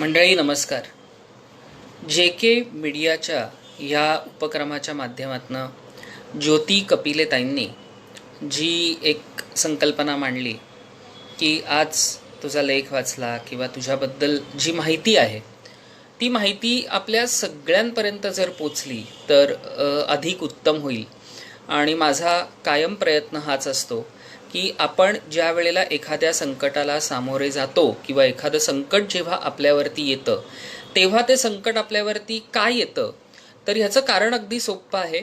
मंडळी नमस्कार. जे के मीडियाच्या या उपक्रमाच्या माध्यमातून ज्योती कपिलेताईंनी जी एक संकल्पना मांडली की आज तुझा लेख वाचला किंवा तुझ्याबद्दल जी माहिती आहे ती माहिती आपल्या सगळ्यांपर्यंत जर पोचली तर अधिक उत्तम होईल. आणि माझा कायम प्रयत्न हाच असतो की आपण ज्या वेळेला एखाद्या संकटाला सामोरे जातो किंवा एखादं संकट जेव्हा आपल्यावरती येतं तेव्हा ते संकट आपल्यावरती काय येतं, तर ह्याचं कारण अगदी सोपं आहे.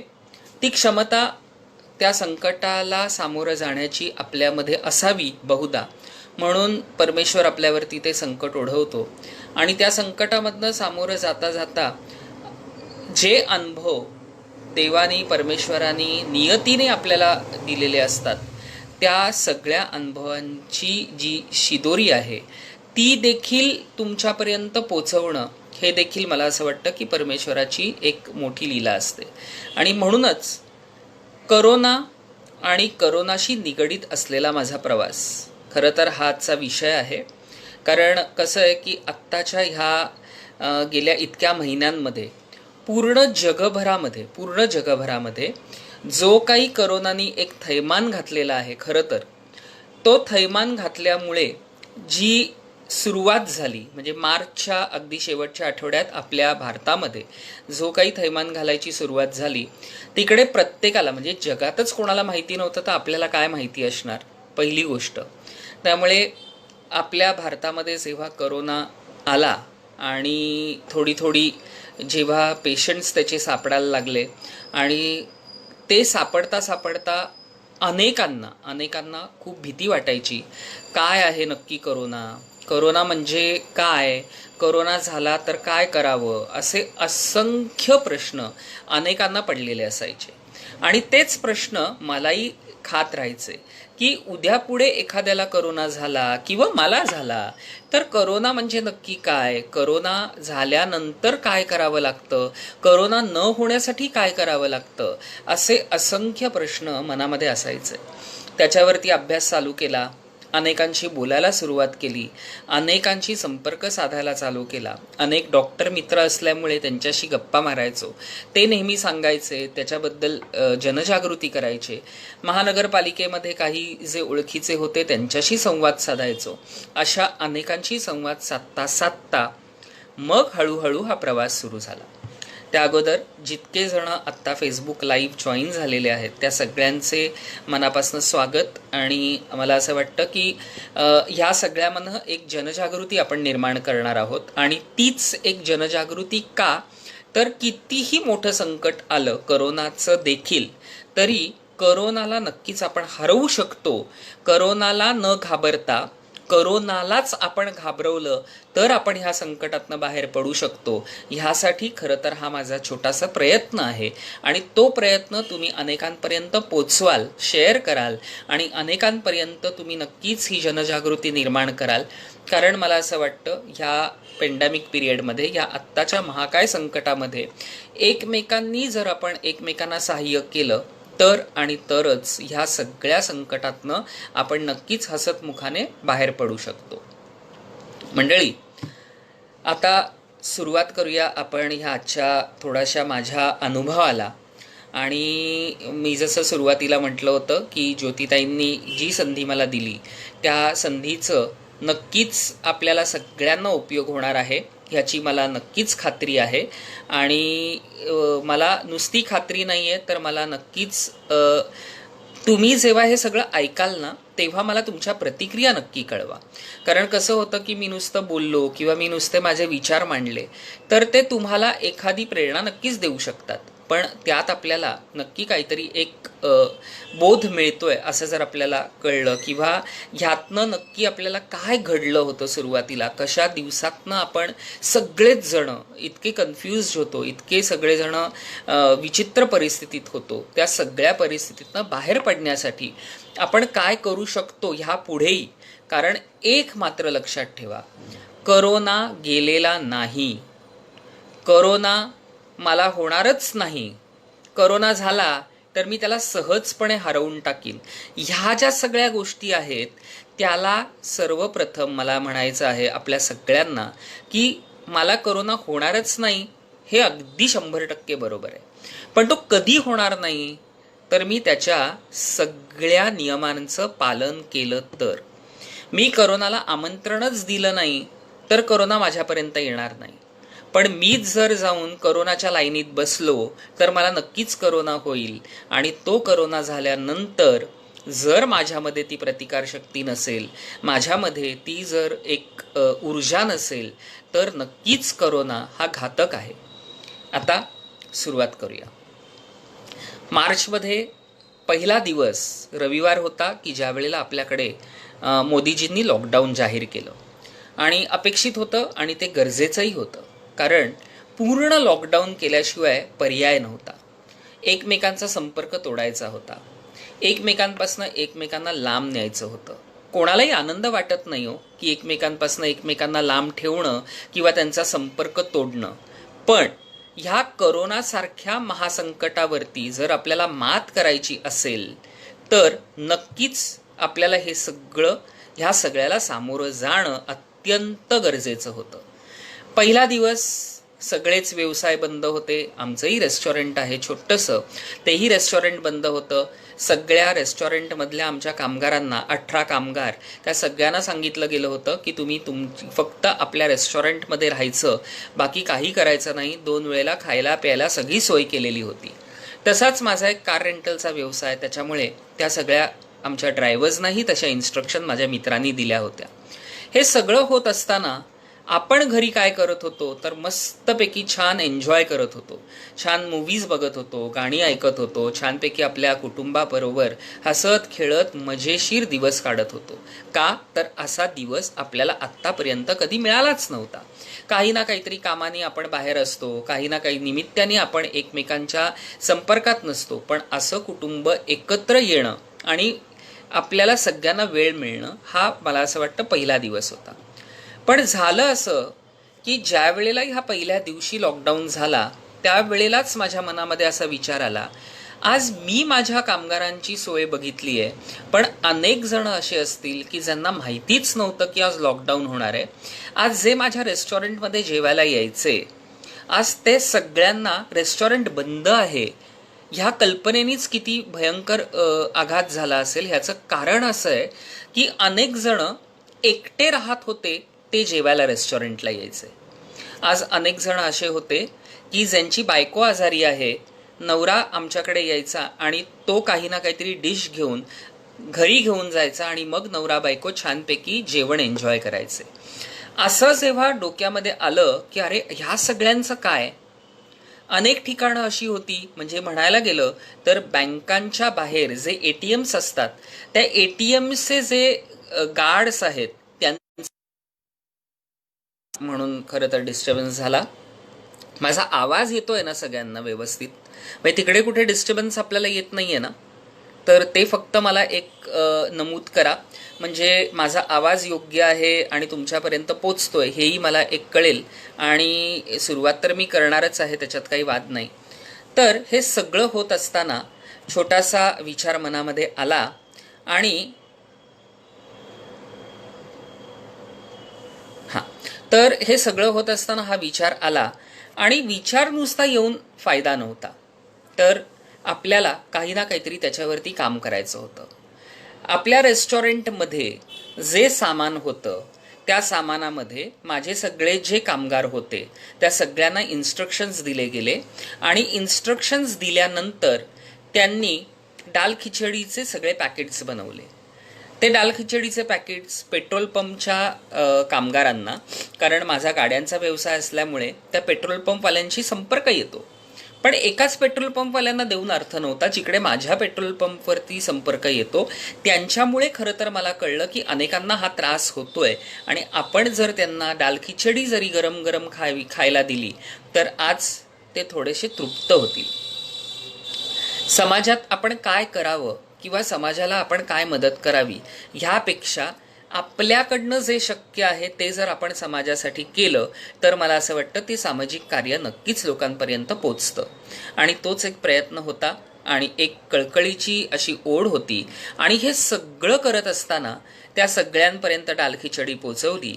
ती क्षमता त्या संकटाला सामोरं जाण्याची आपल्यामध्ये असावी बहुधा, म्हणून परमेश्वर आपल्यावरती ते संकट ओढवतो. आणि त्या संकटामधनं सामोरं जाता जाता जे अनुभव देवानी परमेश्वरानी नियतीने आपल्याला दिलेले असतात त्या सगळ्या अनुभवांची जी शिदोरी आहे ती देखील तुमच्यापर्यंत पोचवणं हे देखील मला असं वाटतं की परमेश्वराची एक मोठी लीला असते. आणि म्हणूनच करोना आणि करोनाशी निगडीत असलेला माझा प्रवास खरं तर हा आजचा विषय आहे. कारण कसं आहे की आत्ताच्या ह्या गेल्या इतक्या महिन्यांमध्ये पूर्ण जगभरामध्ये जो काही करोनानी एक थैमान घातलेला आहे, खरं तर तो थैमान घातल्यामुळे जी सुरुवात झाली म्हणजे मार्चच्या अगदी शेवटच्या आठवड्यात आपल्या भारतामध्ये जो काही थैमान घालायची सुरुवात झाली तिकडे प्रत्येकाला म्हणजे जगातच कोणाला माहिती नव्हतं तर आपल्याला काय माहिती असणार पहिली गोष्ट. त्यामुळे आपल्या भारतामध्ये जेव्हा करोना आला आणि थोडी जेव्हा पेशंट्स त्याचे सापडायला लागले आणि ते सापडता अनेकांना खूप भीती वाटायची. काय आहे नक्की करोना म्हणजे काय, करोना झाला तर काय करावं, असे असंख्य प्रश्न अनेकांना पडलेले असायचे. आणि तेच प्रश्न मलाही खात राहायचे की उद्या पुढे एखाद्याला करोना झाला किंवा मला झाला तर करोना म्हणजे नक्की काय, करोना झाल्यानंतर काय करावं लागतं, करोना न होण्यासाठी काय करावं लागतं, असे असंख्य प्रश्न मनामध्ये असायचे. त्याच्यावरती अभ्यास चालू केला, अनेकांशी बोलायला सुरुवात केली, अनेकांशी संपर्क साधायला चालू केला. अनेक डॉक्टर मित्र असल्यामुळे त्यांच्याशी गप्पा मारायचो, ते नेहमी सांगायचे, त्याच्याबद्दल जनजागृती करायचे. महानगरपालिकेमध्ये काही जे ओळखीचे होते त्यांच्याशी संवाद साधायचो. अशा अनेकांशी संवाद साधता मग हळूहळू हा प्रवास सुरू झाला. त्या अगोदर जितके जण आत्ता फेसबुक लाईव्ह जॉईन झालेले आहेत त्या सगळ्यांचे मनापासून स्वागत. आणि मला असं वाटतं की ह्या सगळ्यामधनं एक जनजागृती आपण निर्माण करणार आहोत. आणि तीच एक जनजागृती का, तर कितीही मोठं संकट आलं करोनाचं देखील तरी करोनाला नक्कीच आपण हरवू शकतो. करोनाला न घाबरता करोनालाच आपण घाबरवलं तर आपण ह्या संकटातनं बाहेर पडू शकतो. ह्यासाठी खरं तर हा माझा छोटासा प्रयत्न आहे. आणि तो प्रयत्न तुम्ही अनेकांपर्यंत पोचवाल, शेअर कराल आणि अनेकांपर्यंत तुम्ही नक्कीच ही जनजागृती निर्माण कराल. कारण मला असं वाटतं ह्या पेंडेमिक पिरियडमध्ये, या आत्ताच्या महाकाय संकटामध्ये एकमेकांनी जर आपण एकमेकांना सहाय्य केलं तर आणि तरच ह्या सगळ्या संकटातनं आपण नक्कीच हसतमुखाने बाहेर पडू शकतो. मंडळी, आता सुरुवात करूया आपण ह्या आजच्या थोड्याशा माझ्या अनुभवाला. आणि मी जसं सुरुवातीला म्हटलं होतं की ज्योतिताईंनी जी संधी मला दिली त्या संधीचं नक्कीच आपल्याला सगळ्यांना उपयोग होणार आहे ह्याची मला नक्कीच खात्री आहे. आणि मला नुसती खात्री नाही आहे तर मला नक्कीच तुम्ही जेव्हा हे सगळं ऐकाल ना तेव्हा मला तुमच्या प्रतिक्रिया नक्की कळवा. कारण कसं होतं की मी नुसतं बोललो किंवा मी नुसते माझे विचार मांडले तर ते तुम्हाला एखादी प्रेरणा नक्कीच देऊ शकतात, पण त्यात आपल्याला नक्की काहीतरी एक बोध मिळतोय असं जर आपल्याला कळलं किंवा ह्यातनं नक्की आपल्याला काय घडलं होतं सुरुवातीला, कशा दिवसातनं आपण सगळेच जण इतके कन्फ्यूज होतो, इतके सगळेजण विचित्र परिस्थितीत होतो, त्या सगळ्या परिस्थितीतनं बाहेर पडण्यासाठी आपण काय करू शकतो ह्या पुढेही. कारण एक मात्र लक्षात ठेवा, करोना गेलेला नाही, करोना मला होणारच नाही, करोना झाला तर मी त्याला सहजपणे हरवून टाकीन. ह्या ज्या सगळ्या गोष्टी आहेत त्याला सर्वप्रथम मला म्हणायचं आहे आपल्या सगळ्यांना की मला करोना होणारच नाही हे अगदी 100% बरोबर आहे. पण तो कधी होणार नाही तर मी त्याच्या सगळ्या नियमांचं पालन केलं तर. मी करोनाला आमंत्रणच दिलं नाही तर करोना माझ्यापर्यंत येणार नाही. पण मीच जर जाऊन करोनाच्या लाईनीत बसलो तर मला नक्कीच करोना होईल. आणि तो करोना झाल्यानंतर जर माझ्यामध्ये ती प्रतिकारशक्ती नसेल, माझ्यामध्ये ती जर एक ऊर्जा नसेल तर नक्कीच करोना हा घातक आहे. आता सुरुवात करूया. मार्चमध्ये पहिला दिवस रविवार होता की ज्या वेळेला आपल्याकडे मोदीजींनी लॉकडाऊन जाहीर केलं. आणि अपेक्षित होतं आणि ते गरजेचंही होतं, कारण पूर्ण लॉकडाऊन केल्याशिवाय पर्याय नव्हता. एकमेकांचा संपर्क तोडायचा होता, एकमेकांपासून एकमेकांना लांब न्यायचं होतं. कोणालाही आनंद वाटत नाही हो की एकमेकांपासून एकमेकांना लांब ठेवणं किंवा त्यांचा संपर्क तोडणं. पण ह्या करोनासारख्या महासंकटावरती जर आपल्याला मात करायची असेल तर नक्कीच आपल्याला ह्या सगळ्याला सामोरं जाणं अत्यंत गरजेचं होतं. पहिला दिवस सगळेच व्यवसाय बंद होते. आमचंही रेस्टॉरंट आहे छोटंसं, तेही रेस्टॉरंट बंद होतं. सगळ्या रेस्टॉरंटमधल्या आमच्या कामगारांना 18 कामगार त्या सगळ्यांना सांगितलं गेलं होतं की तुम्ही फक्त आपल्या रेस्टॉरंटमध्ये राहायचं, बाकी काही करायचं नाही. 2 वेळेला खायला प्यायला सगळी सोय केलेली होती. तसाच माझा एक कार रेंटलचा व्यवसाय, त्याच्यामुळे त्या सगळ्या आमच्या ड्रायव्हर्सनाही तशा इन्स्ट्रक्शन माझ्या मित्रांनी दिल्या होत्या. हे सगळं होत असताना आपण घरी काय करत होतो तर मस्तपैकी छान एन्जॉय करत होतो, छान मूव्हीज बघत होतो, गाणी ऐकत होतो, छानपैकी आपल्या कुटुंबाबरोबर हसत खेळत मजेशीर दिवस काढत होतो. का तर असा दिवस आपल्याला आत्तापर्यंत कधी मिळालाच नव्हता. काही ना काहीतरी कामाने आपण बाहेर असतो, काही ना काही निमित्ताने आपण एकमेकांच्या संपर्कात नसतो, पण असं कुटुंब एकत्र येणं आणि आपल्याला सगळ्यांना वेळ मिळणं हा मला असं वाटतं पहिला दिवस होता. पण झालं असं की ज्या वेळेला ह्या पहिल्या दिवशी लॉकडाऊन झाला त्यावेळेलाच माझ्या मनामध्ये असा विचार आला, आज मी माझ्या कामगारांची सोय बघितली आहे, पण अनेक जण असे असतील की ज्यांना माहितीच नव्हतं की आज लॉकडाऊन होणार आहे. आज जे माझ्या रेस्टॉरंटमध्ये जेवायला यायचे, आज ते सगळ्यांना रेस्टॉरंट बंद आहे ह्या कल्पनेनीच किती भयंकर आघात झाला असेल. ह्याचं कारण असं आहे की अनेक जण एकटे राहत होते, ते जेवायला रेस्टॉरंटला यायचे. आज अनेक जण असे होते की ज्यांची बायको आजारी आहे, नवरा आमच्याकडे यायचा आणि तो काही ना काहीतरी डिश घेऊन घरी घेऊन जायचा आणि मग नवरा बायको छानपैकी जेवण एन्जॉय करायचे. असं जेव्हा डोक्यामध्ये आलं की अरे ह्या सगळ्यांचं काय. अनेक ठिकाणं अशी होती, म्हणजे म्हणायला गेलं तर बँकांच्या बाहेर जे ATMs असतात त्या ATMचे जे गार्ड्स आहेत म्हणून खरं तर डिस्टर्बन्स झाला. माझा आवाज येतोय ना सगळ्यांना व्यवस्थित? म्हणजे तिकडे कुठे डिस्टर्बन्स आपल्याला येत नाहीये ना? तर ते फक्त मला एक नमूद करा, म्हणजे माझा आवाज योग्य आहे आणि तुमच्यापर्यंत पोचतोय हेही मला एक कळेल. आणि सुरुवात तर मी करणारच आहे, त्याच्यात काही वाद नाही. तर हे सगळं होत असताना छोटासा विचार मनामध्ये आला आणि तर हे सगळं होत असताना हा विचार आला आणि विचार नुसता येऊन फायदा नव्हता, तर आपल्याला काही ना काहीतरी त्याच्यावरती काम करायचं होतं. आपल्या रेस्टॉरंटमध्ये जे सामान होतं त्या सामानामध्ये माझे सगळे जे कामगार होते त्या सगळ्यांना इन्स्ट्रक्शन्स दिले गेले आणि इन्स्ट्रक्शन्स दिल्यानंतर त्यांनी दाल खिचडीचे सगळे पॅकेट्स बनवले. ते दाल खिचडीचे पॅकेट्स पेट्रोल पंपच्या कामगारांना, कारण माझा गाड्यांचा व्यवसाय असल्यामुळे त्या पेट्रोल पंपवाल्यांशी संपर्क येतो, पण एकाच पेट्रोल पंपवाल्यांना देऊन अर्थ नव्हता. जिकडे माझ्या पेट्रोल पंपवरती संपर्क येतो त्यांच्यामुळे खरं तर मला कळलं की अनेकांना हा त्रास होतोय आणि आपण जर त्यांना दाल खिचडी जरी गरम गरम खायला दिली तर आज ते थोडेसे तृप्त होतील. समाजात आपण काय करावं किंवा समाजाला आपण काय मदत करावी ह्यापेक्षा आपल्याकडनं जे शक्य आहे ते जर आपण समाजासाठी केलं तर मला असं वाटतं ते सामाजिक कार्य नक्कीच लोकांपर्यंत पोचतं. आणि तोच एक प्रयत्न होता आणि एक कळकळीची अशी ओढ होती. आणि हे सगळं करत असताना त्या सगळ्यांपर्यंत डालखिचडी पोचवली.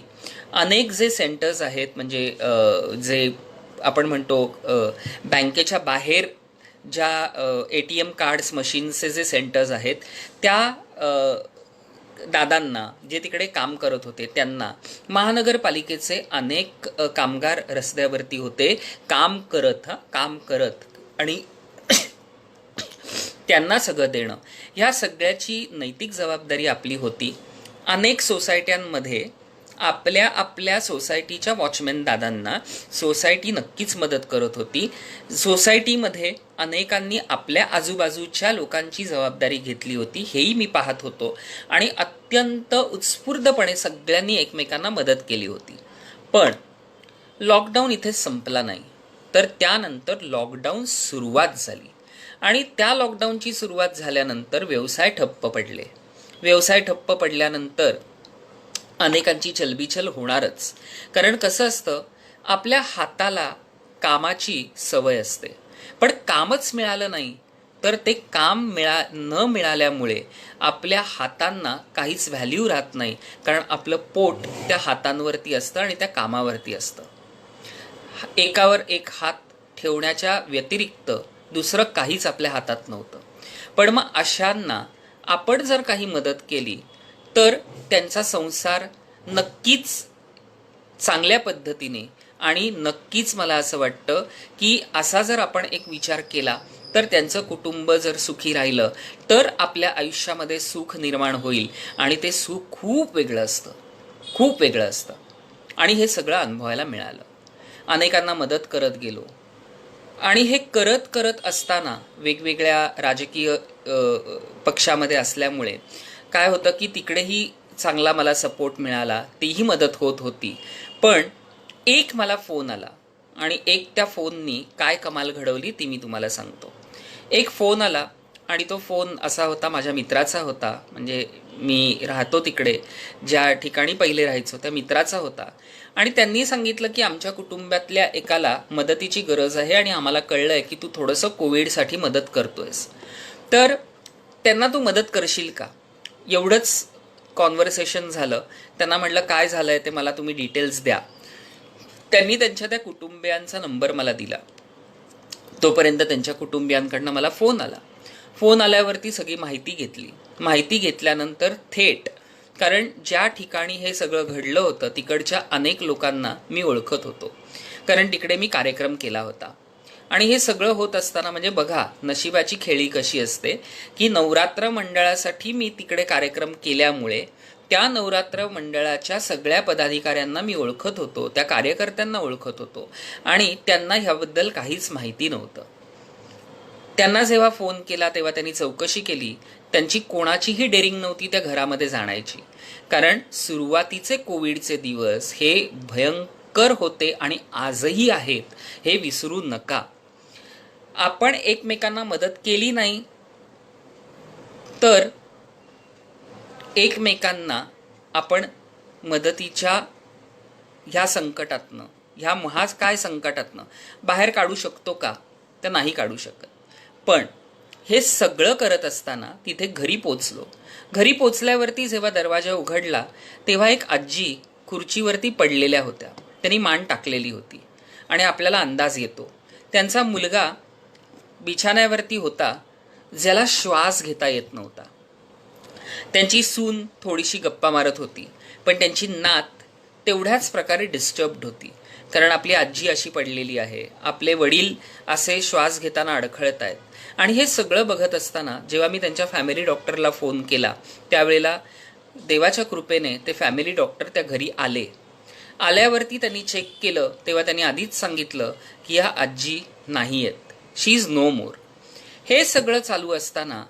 अनेक जे सेंटर्स आहेत, म्हणजे जे आपण म्हणतो बँकेच्या बाहेर ज्या ATM कार्ड्स मशीनचे जे सेंटर्स आहेत, त्या दादांना, जे तिकडे काम करत होते, त्यांना महानगरपालिकेचे अनेक कामगार रस्त्यावरती होते काम करत, आणि त्यांना सगळं देणं, ह्या सगळ्याची नैतिक जबाबदारी आपली होती. अनेक सोसायट्यांमध्ये आपल्या सोसायटीच्या वॉचमॅन दादांना सोसायटी नक्कीच मदत करत होती. सोसायटीमध्ये अनेकांनी आपल्या आजूबाजूच्या लोकांची जबाबदारी घेतली होती, हेही मी पाहत होतो. आणि अत्यंत उत्स्फूर्तपणे सगळ्यांनी एकमेकांना मदत केली होती. पण लॉकडाऊन इथेच संपला नाही, तर त्यानंतर लॉकडाऊन सुरुवात झाली. आणि त्या लॉकडाऊनची सुरुवात झाल्यानंतर व्यवसाय ठप्प पडले. व्यवसाय ठप्प पडल्यानंतर अनेकांची चलबिचल होणारच. कारण कसं असतं, आपल्या हाताला कामाची सवय असते, पण कामच मिळालं नाही तर ते काम न मिळाल्यामुळे आपल्या हातांना काहीच व्हॅल्यू राहत नाही. कारण आपलं पोट त्या हातांवरती असतं आणि त्या कामावरती असतं. एकावर एक हात ठेवण्याच्या व्यतिरिक्त दुसरं काहीच आपल्या हातात नव्हतं. पण मग अशांना आपण जर काही मदत केली तर त्यांचा संसार नक्कीच चांगल्या पद्धतीने, आणि नक्कीच मला असं वाटतं की असा जर आपण एक विचार केला तर त्यांचं कुटुंब जर सुखी राहिलं तर आपल्या आयुष्यामध्ये सुख निर्माण होईल. आणि ते सुख खूप वेगळं असतं. आणि हे सगळं अनुभवायला मिळालं. अनेकांना मदत करत गेलो. आणि हे करत असताना वेगवेगळ्या राजकीय पक्षामध्ये असल्यामुळे काय होतं की तिकडेही चांगला मला सपोर्ट मिळाला, तीही मदत होत होती. पण एक मला फोन आला, आणि एक त्या फोननी काय कमाल घडवली ती मी तुम्हाला सांगतो. एक फोन आला, आणि तो फोन असा होता, माझ्या मित्राचा होता. म्हणजे मी राहतो तिकडे, ज्या ठिकाणी पहिले राहायचो त्या मित्राचा होता. आणि त्यांनी सांगितलं की आमच्या कुटुंबातल्या एकाला मदतीची गरज आहे, आणि आम्हाला कळलंय की तू थोडंसं कोविडसाठी मदत करतोयस, तर त्यांना तू मदत करशील का. एवढंच कॉन्व्हर्सेशन झालं. त्यांना म्हटलं काय झालंय ते मला तुम्ही डिटेल्स द्या. त्यांनी त्यांच्या त्या कुटुंबियांचा नंबर मला दिला. तोपर्यंत त्यांच्या कुटुंबियांकडनं मला फोन आला. फोन आल्यावरती सगळी माहिती घेतली. माहिती घेतल्यानंतर थेट, कारण ज्या ठिकाणी हे सगळं घडलं होतं तिकडच्या अनेक लोकांना मी ओळखत होतो, कारण तिकडे मी कार्यक्रम केला होता. आणि हे सगळं होत असताना, म्हणजे बघा नशिबाची खेळी कशी असते की नवरात्र मंडळासाठी मी तिकडे कार्यक्रम केल्यामुळे त्या नवरात्र मंडळाच्या सगळ्या पदाधिकाऱ्यांना मी ओळखत होतो, त्या कार्यकर्त्यांना ओळखत होतो, आणि त्यांना ह्याबद्दल काहीच माहिती नव्हतं. त्यांना जेव्हा फोन केला तेव्हा त्यांनी चौकशी केली. त्यांची कोणाचीही डेअरिंग नव्हती त्या घरामध्ये जाण्याची, कारण सुरुवातीचे कोविडचे दिवस हे भयंकर होते आणि आजही आहेत, हे विसरू नका. आपण एकमेकांना मदत केली नाही तर एकमेकांना आपण मदतीच्या ह्या संकटातनं, ह्या काय संकटातनं बाहेर काढू शकतो का, तर नाही काढू शकत. पण हे सगळं करत असताना तिथे घरी पोचलो. घरी पोचल्यावरती जेव्हा दरवाजा उघडला तेव्हा एक आजी खुर्चीवरती पडलेल्या होत्या. त्यांनी मान टाकलेली होती, आणि आपल्याला अंदाज येतो त्यांचा मुलगा बिछाण्यावरती होता, ज्याला श्वास घेता येत नव्हता. त्यांची सून थोडीशी गप्पा मारत होती, पण त्यांची नात तेवढ्याच प्रकारे डिस्टर्ब्ड होती, कारण आपली आजी अशी पडलेली आहे, आपले वडील असे श्वास घेताना अडखळत आहेत. आणि हे सगळं बघत असताना जेव्हा मी त्यांच्या फॅमिली डॉक्टरला फोन केला त्यावेळेला देवाच्या कृपेने ते फॅमिली डॉक्टर त्या घरी आले. आल्यावरती त्यांनी चेक केलं तेव्हा त्यांनी आधीच सांगितलं की ह्या आजी नाही आहेत, शी इज नो मोर. हे सगळं चालू असताना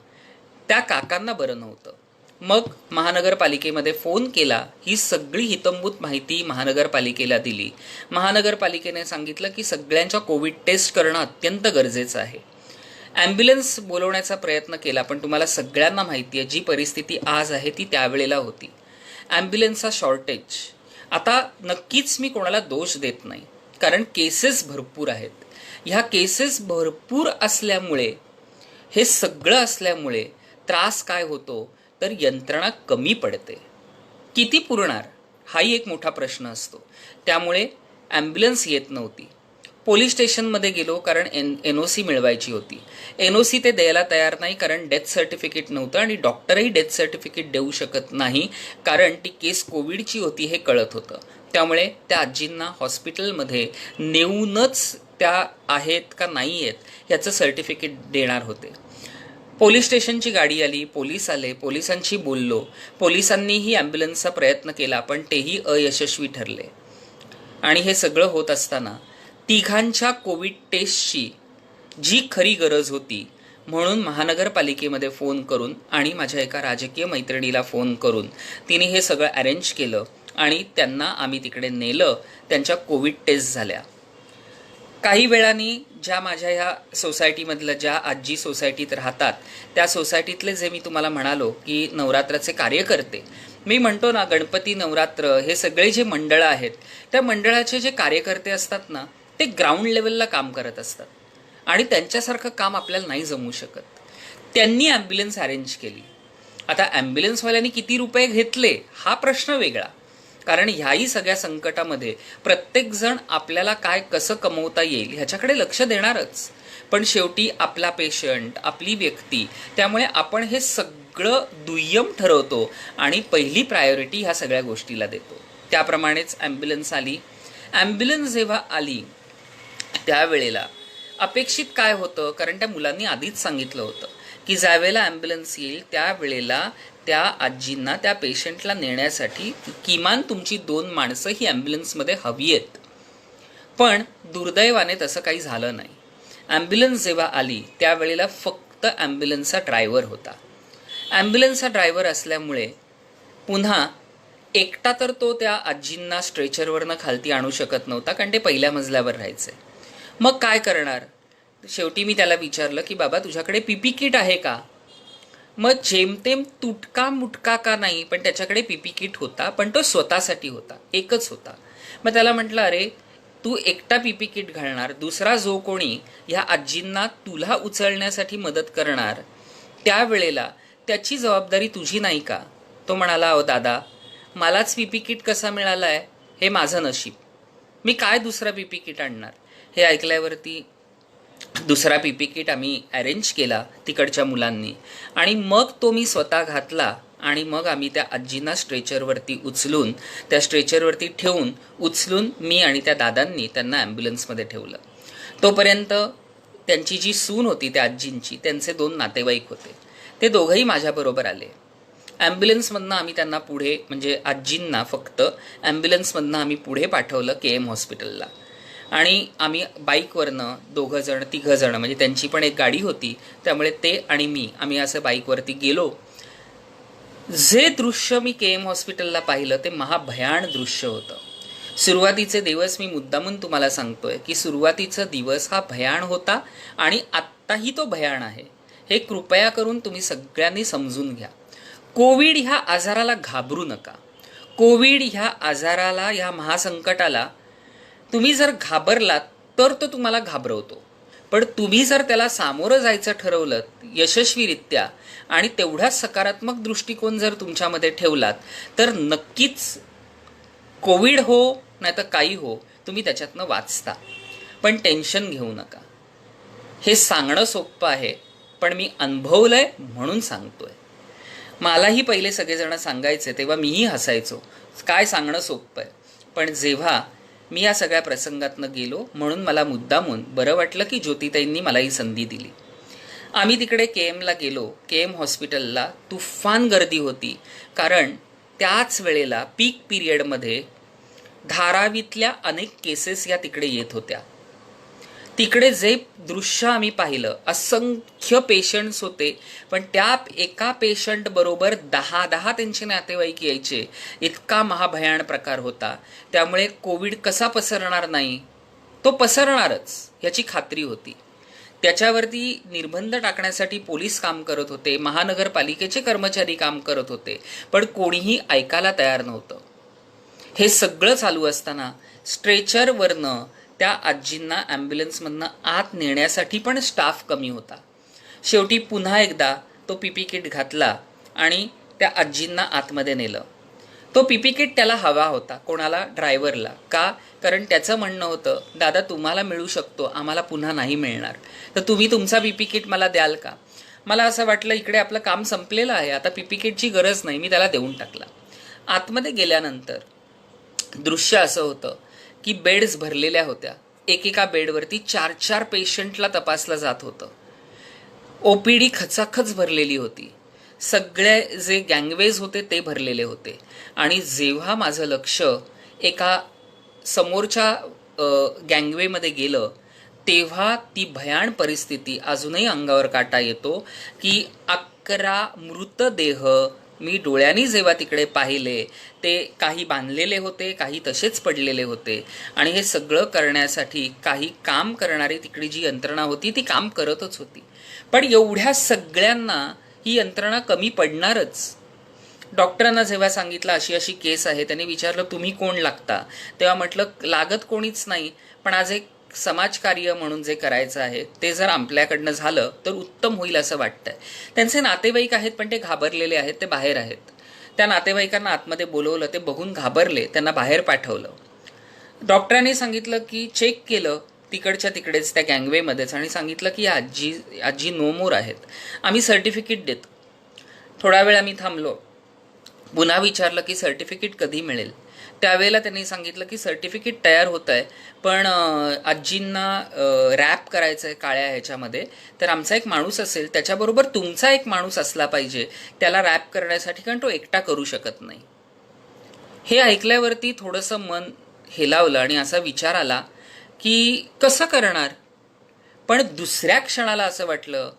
त्या काकांना बरं नव्हतं. मग महानगरपालिकेमध्ये फोन केला. ही सगळी हितंभूत माहिती महानगरपालिकेला दिली. महानगरपालिकेने सांगितलं की सगळ्यांच्या कोविड टेस्ट करणं अत्यंत गरजेचं आहे. ॲम्ब्युलन्स बोलवण्याचा प्रयत्न केला, पण तुम्हाला सगळ्यांना माहिती आहे जी परिस्थिती आज आहे ती त्यावेळेला होती. ॲम्ब्युलन्सचा शॉर्टेज. आता नक्कीच मी कोणाला दोष देत नाही, कारण केसेस भरपूर आहेत. ह्या केसेस भरपूर असल्यामुळे हे सगळं असल्यामुळे त्रास काय होतो तर यंत्रणा कमी पडते. किती पुरणार हाही एक मोठा प्रश्न असतो. त्यामुळे ॲम्ब्युलन्स येत नव्हती. पोलीस स्टेशनमध्ये गेलो कारण NOC मिळवायची होती. NOC ते द्यायला तयार नाही कारण डेथ सर्टिफिकेट नव्हतं आणि डॉक्टरही डेथ सर्टिफिकेट देऊ शकत नाही कारण ती केस कोविडची होती हे कळत होतं. त्यामुळे त्या आजींना हॉस्पिटलमध्ये नेऊनच त्या आहेत का नाही आहेत ह्याचं सर्टिफिकेट देणार होते. पोलीस स्टेशनची गाडी आली, पोलीस आले, पोलिसांशी बोललो. पोलिसांनीही ॲम्ब्युलन्सचा प्रयत्न केला पण तेही अयशस्वी ठरले. आणि हे सगळं होत असताना तिघांच्या कोविड टेस्टची जी खरी गरज होती म्हणून महानगरपालिकेमध्ये फोन करून आणि माझ्या एका राजकीय मैत्रिणीला फोन करून तिने हे सगळं अरेंज केलं आणि त्यांना आम्ही तिकडे नेलं. त्यांच्या कोविड टेस्ट झाल्या. काही वेळाने ज्या माझ्या ह्या सोसायटीमधल्या ज्या आजी सोसायटीत राहतात त्या सोसायटीतले जे मी तुम्हाला म्हणालो की नवरात्राचे कार्यकर्ते, मी म्हणतो ना गणपती नवरात्र हे सगळे जे मंडळं आहेत त्या मंडळाचे जे कार्यकर्ते असतात ना ते ग्राउंड लेवलला काम करत असतात आणि त्यांच्यासारखं काम आपल्याला नाही जमू शकत. त्यांनी ॲम्ब्युलन्स अरेंज केली. आता ॲम्ब्युलन्सवाल्यांनी किती रुपये घेतले हा प्रश्न वेगळा, कारण ह्याही सगळ्या संकटामध्ये प्रत्येकजण आपल्याला काय कसं कमवता येईल ह्याच्याकडे लक्ष देणारच. पण शेवटी आपला पेशंट, आपली व्यक्ती, त्यामुळे आपण हे सगळं दुय्यम ठरवतो आणि पहिली प्रायोरिटी ह्या सगळ्या गोष्टीला देतो. त्याप्रमाणेच ॲम्ब्युलन्स आली. ॲम्ब्युलन्स जेव्हा आली त्यावेळेला अपेक्षित काय होतं, कारण त्या मुलांनी आधीच सांगितलं होतं की ज्यावेळेला ॲम्ब्युलन्स येईल त्यावेळेला त्या आजींना, त्या पेशंटला नेण्यासाठी किमान तुमची 2 माणसं ही ॲम्ब्युलन्समध्ये हवी आहेत. पण दुर्दैवाने तसं काही झालं नाही. ॲम्ब्युलन्स जेव्हा आली त्यावेळेला फक्त ॲम्ब्युलन्सचा ड्रायव्हर होता. ॲम्ब्युलन्सचा ड्रायव्हर असल्यामुळे पुन्हा एकटा तर तो त्या आजींना स्ट्रेचरवरनं खालती आणू शकत नव्हता कारण ते पहिल्या मजल्यावर राहायचे. मग काय करणार? शेवटी मी त्याला विचारलं की बाबा तुझ्याकडे PP किट आहे का? मग जेमतेम तुटका मुटका का नाही पण त्याच्याकडे PP किट होता, पण तो स्वतःसाठी होता, एकच होता. मग त्याला म्हटलं अरे तू एकटा PP किट घालणार, दुसरा जो कोणी ह्या आजींना तुला उचलण्यासाठी मदत करणार त्यावेळेला त्याची जबाबदारी तुझी नाही का? तो म्हणाला अहो दादा मलाच PP किट कसा मिळाला आहे हे माझं नशीब, मी काय दुसरा PP किट आणणार. हे ऐकल्यावरती दुसरा PP किट आम्ही अरेंज केला तिकडच्या मुलांनी आणि मग तो मी स्वतः घातला आणि मग आम्ही त्या आजींना स्ट्रेचरवरती उचलून, त्या स्ट्रेचरवरती ठेवून उचलून मी आणि त्या दादांनी त्यांना ॲम्ब्युलन्समध्ये ठेवलं. तोपर्यंत त्यांची जी सून होती त्या आजींची, त्यांचे 2 नातेवाईक होते, ते दोघंही माझ्याबरोबर आले. ॲम्ब्युलन्समधनं आम्ही त्यांना पुढे, म्हणजे आजींना फक्त ॲम्ब्युलन्समधनं आम्ही पुढे पाठवलं KM हॉस्पिटलला. आणि आम्ही बाईकवरनं 2 जण 3 जण, म्हणजे त्यांची पण एक गाडी होती त्यामुळे ते आणि मी आम्ही असं बाईकवरती गेलो. जे दृश्य मी KM हॉस्पिटलला पाहिलं ते महाभयान दृश्य होतं. सुरुवातीचे दिवस मी मुद्दामून तुम्हाला सांगतोय की सुरुवातीचा दिवस हा भयान होता आणि आत्ताही तो भयान आहे. हे कृपया करून तुम्ही सगळ्यांनी समजून घ्या. कोविड ह्या आजाराला घाबरू नका. कोविड ह्या आजाराला, ह्या महासंकटाला तुम्ही जर घाबरलात तर तो तुम्हाला घाबरवतो, पण तुम्ही जर त्याला सामोरं जायचं ठरवलं यशस्वीरित्या आणि तेवढाच सकारात्मक दृष्टिकोन जर तुमच्यामध्ये ठेवलात तर नक्कीच कोविड हो नाही तर काही हो तुम्ही त्याच्यातनं वाचता. पण टेन्शन घेऊ नका. हे सांगणं सोपं आहे पण मी अनुभवलंय म्हणून सांगतोय. मलाही पहिले सगळेजण सांगायचे तेव्हा मीही हसायचो, काय सांगणं सोपं आहे. पण जेव्हा मी या सगळ्या प्रसंगातनं गेलो म्हणून मला मुद्दामून बरं वाटलं की ज्योतिताईंनी मला ही संधी दिली. आम्ही तिकडे KMला गेलो. KM हॉस्पिटलला तुफान गर्दी होती कारण त्याच वेळेला पीक पिरियडमध्ये धारावीतल्या अनेक केसेस या तिकडे येत होत्या. तिकडे जे दृश्य आम्ही पाहिलं, असंख्य पेशंट्स होते पण त्या एका पेशंट बरोबर 10 त्यांचे नातेवाईक यायचे, इतका महाभयान प्रकार होता. त्यामुळे कोविड कसा पसरणार नाही, तो पसरणारच याची खात्री होती. त्याच्यावरती निर्बंध टाकण्यासाठी पोलीस काम करत होते, महानगरपालिकेचे कर्मचारी काम करत होते, पण कोणीही ऐकायला तयार नव्हतं. हे सगळं चालू असताना स्ट्रेचरवरनं त्या आजींना ॲम्ब्युलन्समधनं आत नेण्यासाठी पण स्टाफ कमी होता. शेवटी पुन्हा एकदा तो पीपी किट घातला आणि त्या आजींना आतमध्ये नेलं. तो पीपी किट त्याला हवा होता. कोणाला? ड्रायव्हरला. का? कारण त्याचं म्हणणं होतं, दादा तुम्हाला मिळू शकतो, आम्हाला पुन्हा नाही मिळणार, तर तुम्ही तुमचा पीपी किट मला द्याल का? मला असं वाटलं इकडे आपलं काम संपलेलं आहे, आता पीपी किटची गरज नाही, मी त्याला देऊन टाकला. आतमध्ये गेल्यानंतर दृश्य असं होतं की बेड्स भरलेल्या होत्या. एकेका बेडवरती 4-4 पेशंटला तपासलं जात होतं. ओपीडी खचाखच भरलेली होती. सगळे जे गँगवेज होते ते भरलेले होते. आणि जेव्हा माझं लक्ष एका समोरच्या गँगवेमध्ये गेलं तेव्हा ती भयाण परिस्थिती अजूनही अंगावर काटा येतो की 11 मृतदेह मी डोळ्यांनी जेव्हा तिकडे पाहिले, ते काही बांधलेले होते, काही तसेच पडलेले होते. आणि हे सगळं करण्यासाठी काही काम करणारी तिकडे जी यंत्रणा होती ती काम करतच होती. पण एवढ्या सगळ्यांना ही यंत्रणा कमी पडणारच. डॉक्टरांना जेव्हा सांगितलं अशी अशी केस आहे, त्यांनी विचारलं तुम्ही कोण लागता, तेव्हा म्हटलं लागत कोणीच नाही, पण आज एक समाजकार्य म्हणून जे करायचं आहे ते जर आपल्याकडनं झालं तर उत्तम होईल असं वाटतंय. त्यांचे नातेवाईक आहेत पण ते घाबरलेले आहेत, ते बाहेर आहेत. त्या नातेवाईकांना आतमध्ये बोलवलं, ते बघून घाबरले, त्यांना बाहेर पाठवलं. डॉक्टरांनी सांगितलं की चेक केलं तिकडच्या तिकडेच त्या गँगवेमध्येच आणि सांगितलं की आजी नो मोर आहेत, आम्ही सर्टिफिकेट देतो. थोडा वेळ आम्ही थांबलो. पुन्हा विचारलं की सर्टिफिकेट कधी मिळेल. त्यावेळेला त्यांनी सांगितलं की सर्टिफिकेट तयार होत आहे, पण आजींना रॅप करायचं आहे काळ्या ह्याच्यामध्ये, तर आमचा एक माणूस असेल, त्याच्याबरोबर तुमचा एक माणूस असला पाहिजे त्याला रॅप करण्यासाठी, कारण तो एकटा करू शकत नाही. हे ऐकल्यावरती थोडंसं मन हेलावलं आणि असा विचार आला की कसं करणार. पण दुसऱ्या क्षणाला असं वाटलं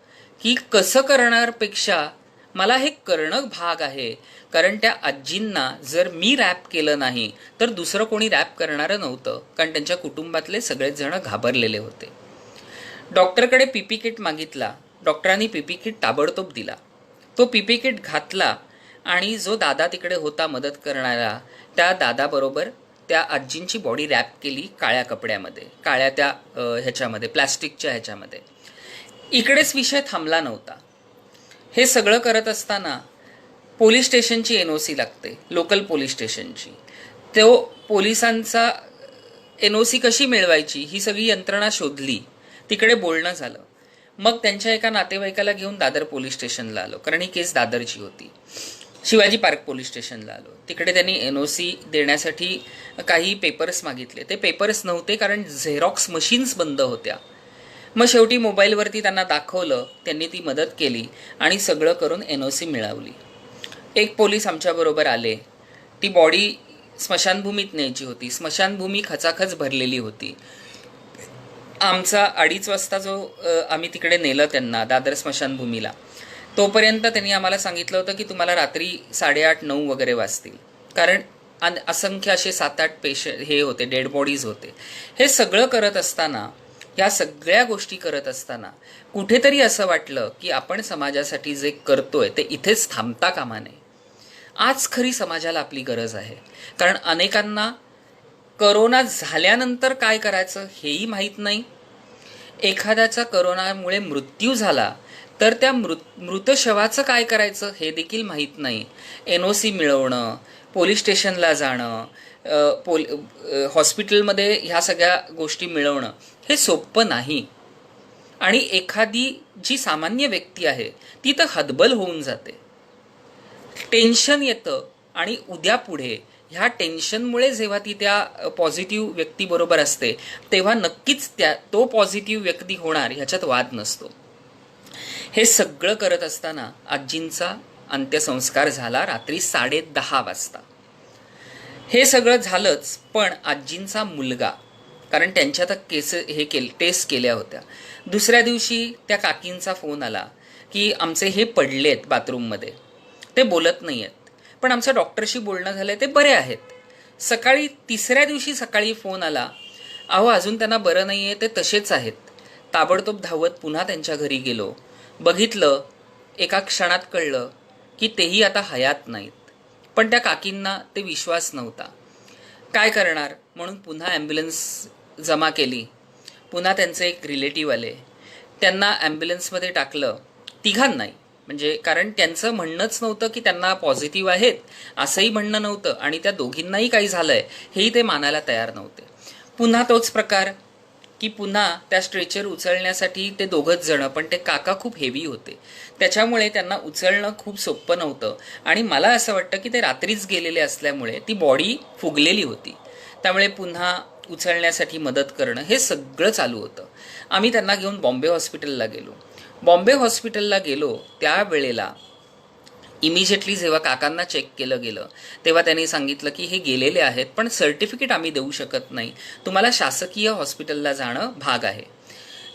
की कसं करणारपेक्षा मला हे करणं भाग आहे, कारण त्या आजींना जर मी रॅप केलं नाही तर दुसरं कोणी रॅप करणारं नव्हतं, कारण त्यांच्या कुटुंबातले सगळेच जण घाबरलेले होते. डॉक्टरकडे पीपी किट मागितला. डॉक्टरांनी पीपी किट ताबडतोब दिला. तो पीपी किट घातला आणि जो दादा तिकडे होता मदत करणारा, त्या दादाबरोबर त्या आजींची बॉडी रॅप केली काळ्या कपड्यामध्ये, काळ्या त्या ह्याच्यामध्ये, प्लॅस्टिकच्या ह्याच्यामध्ये. इकडेच विषय थांबला नव्हता. हे सगळं करत असताना पोलीस स्टेशनची NOC लागते, लोकल पोलीस स्टेशनची. तो पोलिसांचा NOC कशी मिळवायची ही सगळी यंत्रणा शोधली. तिकडे बोलणं झालं. मग त्यांच्या एका नातेवाईकाला घेऊन दादर पोलीस स्टेशनला आलो, कारण ही केस दादरची होती. शिवाजी पार्क पोलीस स्टेशनला आलो. तिकडे त्यांनी NOC देण्यासाठी काही पेपर्स मागितले. ते पेपर्स नव्हते कारण झेरॉक्स मशीन्स बंद होत्या. मग शेवटी मोबाईलवरती त्यांना दाखवलं, त्यांनी ती मदत केली आणि सगळं करून NOC मिळवली. एक पोलीस आमच्याबरोबर आले. ती बॉडी स्मशानभूमीत न्यायची होती. स्मशानभूमी खचाखच भरलेली होती. आमचा 2:30 वाजता जो आम्ही तिकडे नेलं त्यांना दादर स्मशानभूमीला, तोपर्यंत त्यांनी आम्हाला सांगितलं होतं की तुम्हाला रात्री 8:30-9 वगैरे वाजतील, कारण असंख्य असे 7-8 पेशंट हे होते, डेड बॉडीज होते. हे सगळं करत असताना, या सगळ्या गोष्टी करत असताना कुठेतरी असं वाटलं की आपण समाजासाठी जे करतोय ते इथेच थांबता कामा नये. आज खरी समाजाला आपली गरज आहे, कारण अनेकांना करोना झाल्यानंतर काय करायचं हेही माहीत नाही. एखाद्याचा करोनामुळे मृत्यू झाला तर त्या मृत शवाचं काय करायचं हे देखील माहीत नाही. NOC मिळवणं, पोलीस स्टेशनला जाणं, हॉस्पिटलमध्ये ह्या सगळ्या गोष्टी मिळवणं हे सोपं नाही. आणि एखादी जी सामान्य व्यक्ती आहे ती तर हतबल होऊन जाते. टेन्शन येतं आणि उद्या पुढे ह्या टेन्शनमुळे जेव्हा ती त्या पॉझिटिव्ह व्यक्तीबरोबर असते तेव्हा नक्कीच तो पॉझिटिव्ह व्यक्ती होणार ह्याच्यात वाद नसतो. हे सगळं करत असताना आजींचा अंत्यसंस्कार झाला रात्री 10:30 वाजता. हे सगळं झालंच, पण आजींचा मुलगा, कारण त्यांच्या तर टेस्ट केल्या होत्या. दुसऱ्या दिवशी त्या काकींचा फोन आला की आमचे हे पडलेत बाथरूममध्ये, ते बोलत नाही आहेत, पण आमचं डॉक्टरशी बोलणं झालं ते बरे आहेत. तिसऱ्या दिवशी सकाळी फोन आला, अहो अजून त्यांना बरं नाही आहे, ते तसेच आहेत. ताबडतोब धावत पुन्हा त्यांच्या घरी गेलो. बघितलं, एका क्षणात कळलं की तेही आता हयात नाहीत. पण त्या काकींना ते विश्वास नव्हता. काय करणार म्हणून पुन्हा ॲम्ब्युलन्स जमा केली. पुन्हा त्यांचे एक रिलेटिव्ह आले. त्यांना ॲम्ब्युलन्समध्ये टाकलं, तिघांनाही. म्हणजे कारण त्यांचं म्हणणंच नव्हतं की त्यांना पॉझिटिव्ह आहेत, असंही म्हणणं नव्हतं, आणि त्या दोघींनाही काही झालंय हेही ते मानायला तयार नव्हते. पुन्हा तोच प्रकार की पुन्हा त्या स्ट्रेचर उचलण्यासाठी ते दोघंच जण, पण ते काका खूप हेवी होते, त्याच्यामुळे त्यांना उचलणं खूप सोपं नव्हतं. आणि मला असं वाटतं की ते रात्रीच गेलेले असल्यामुळे ती बॉडी फुगलेली होती, त्यामुळे पुन्हा उचलण्यासाठी मदत करणं हे सगळं चालू होतं. आम्ही त्यांना घेऊन बॉम्बे हॉस्पिटलला गेलो. बॉम्बे हॉस्पिटलला गेलो त्यावेळेला इमिजिएटली जेव्हा काकांना चेक केलं गेलं तेव्हा त्यांनी सांगितलं की हे गेलेले आहेत, पण सर्टिफिकेट आम्ही देऊ शकत नाही, तुम्हाला शासकीय हॉस्पिटलला जाणं भाग आहे.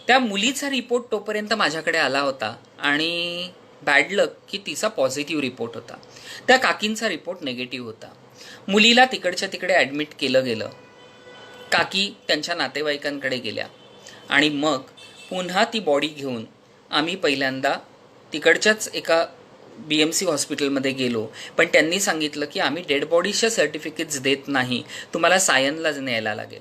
त्या मुलीचा रिपोर्ट तोपर्यंत माझ्याकडे आला होता आणि बॅड लक की तिचा पॉझिटिव्ह रिपोर्ट होता. त्या काकींचा रिपोर्ट निगेटिव्ह होता. मुलीला तिकडच्या तिकडे ॲडमिट केलं गेलं. काकी त्यांच्या नातेवाईकांकडे गेल्या आणि मग पुन्हा ती बॉडी घेऊन आम्ही पहिल्यांदा तिकडच्याच एका BMC हॉस्पिटलमध्ये गेलो, पण त्यांनी सांगितलं की आम्ही डेड बॉडीच्या सर्टिफिकेट्स देत नाही, तुम्हाला सायनलाच न्यायला लागेल.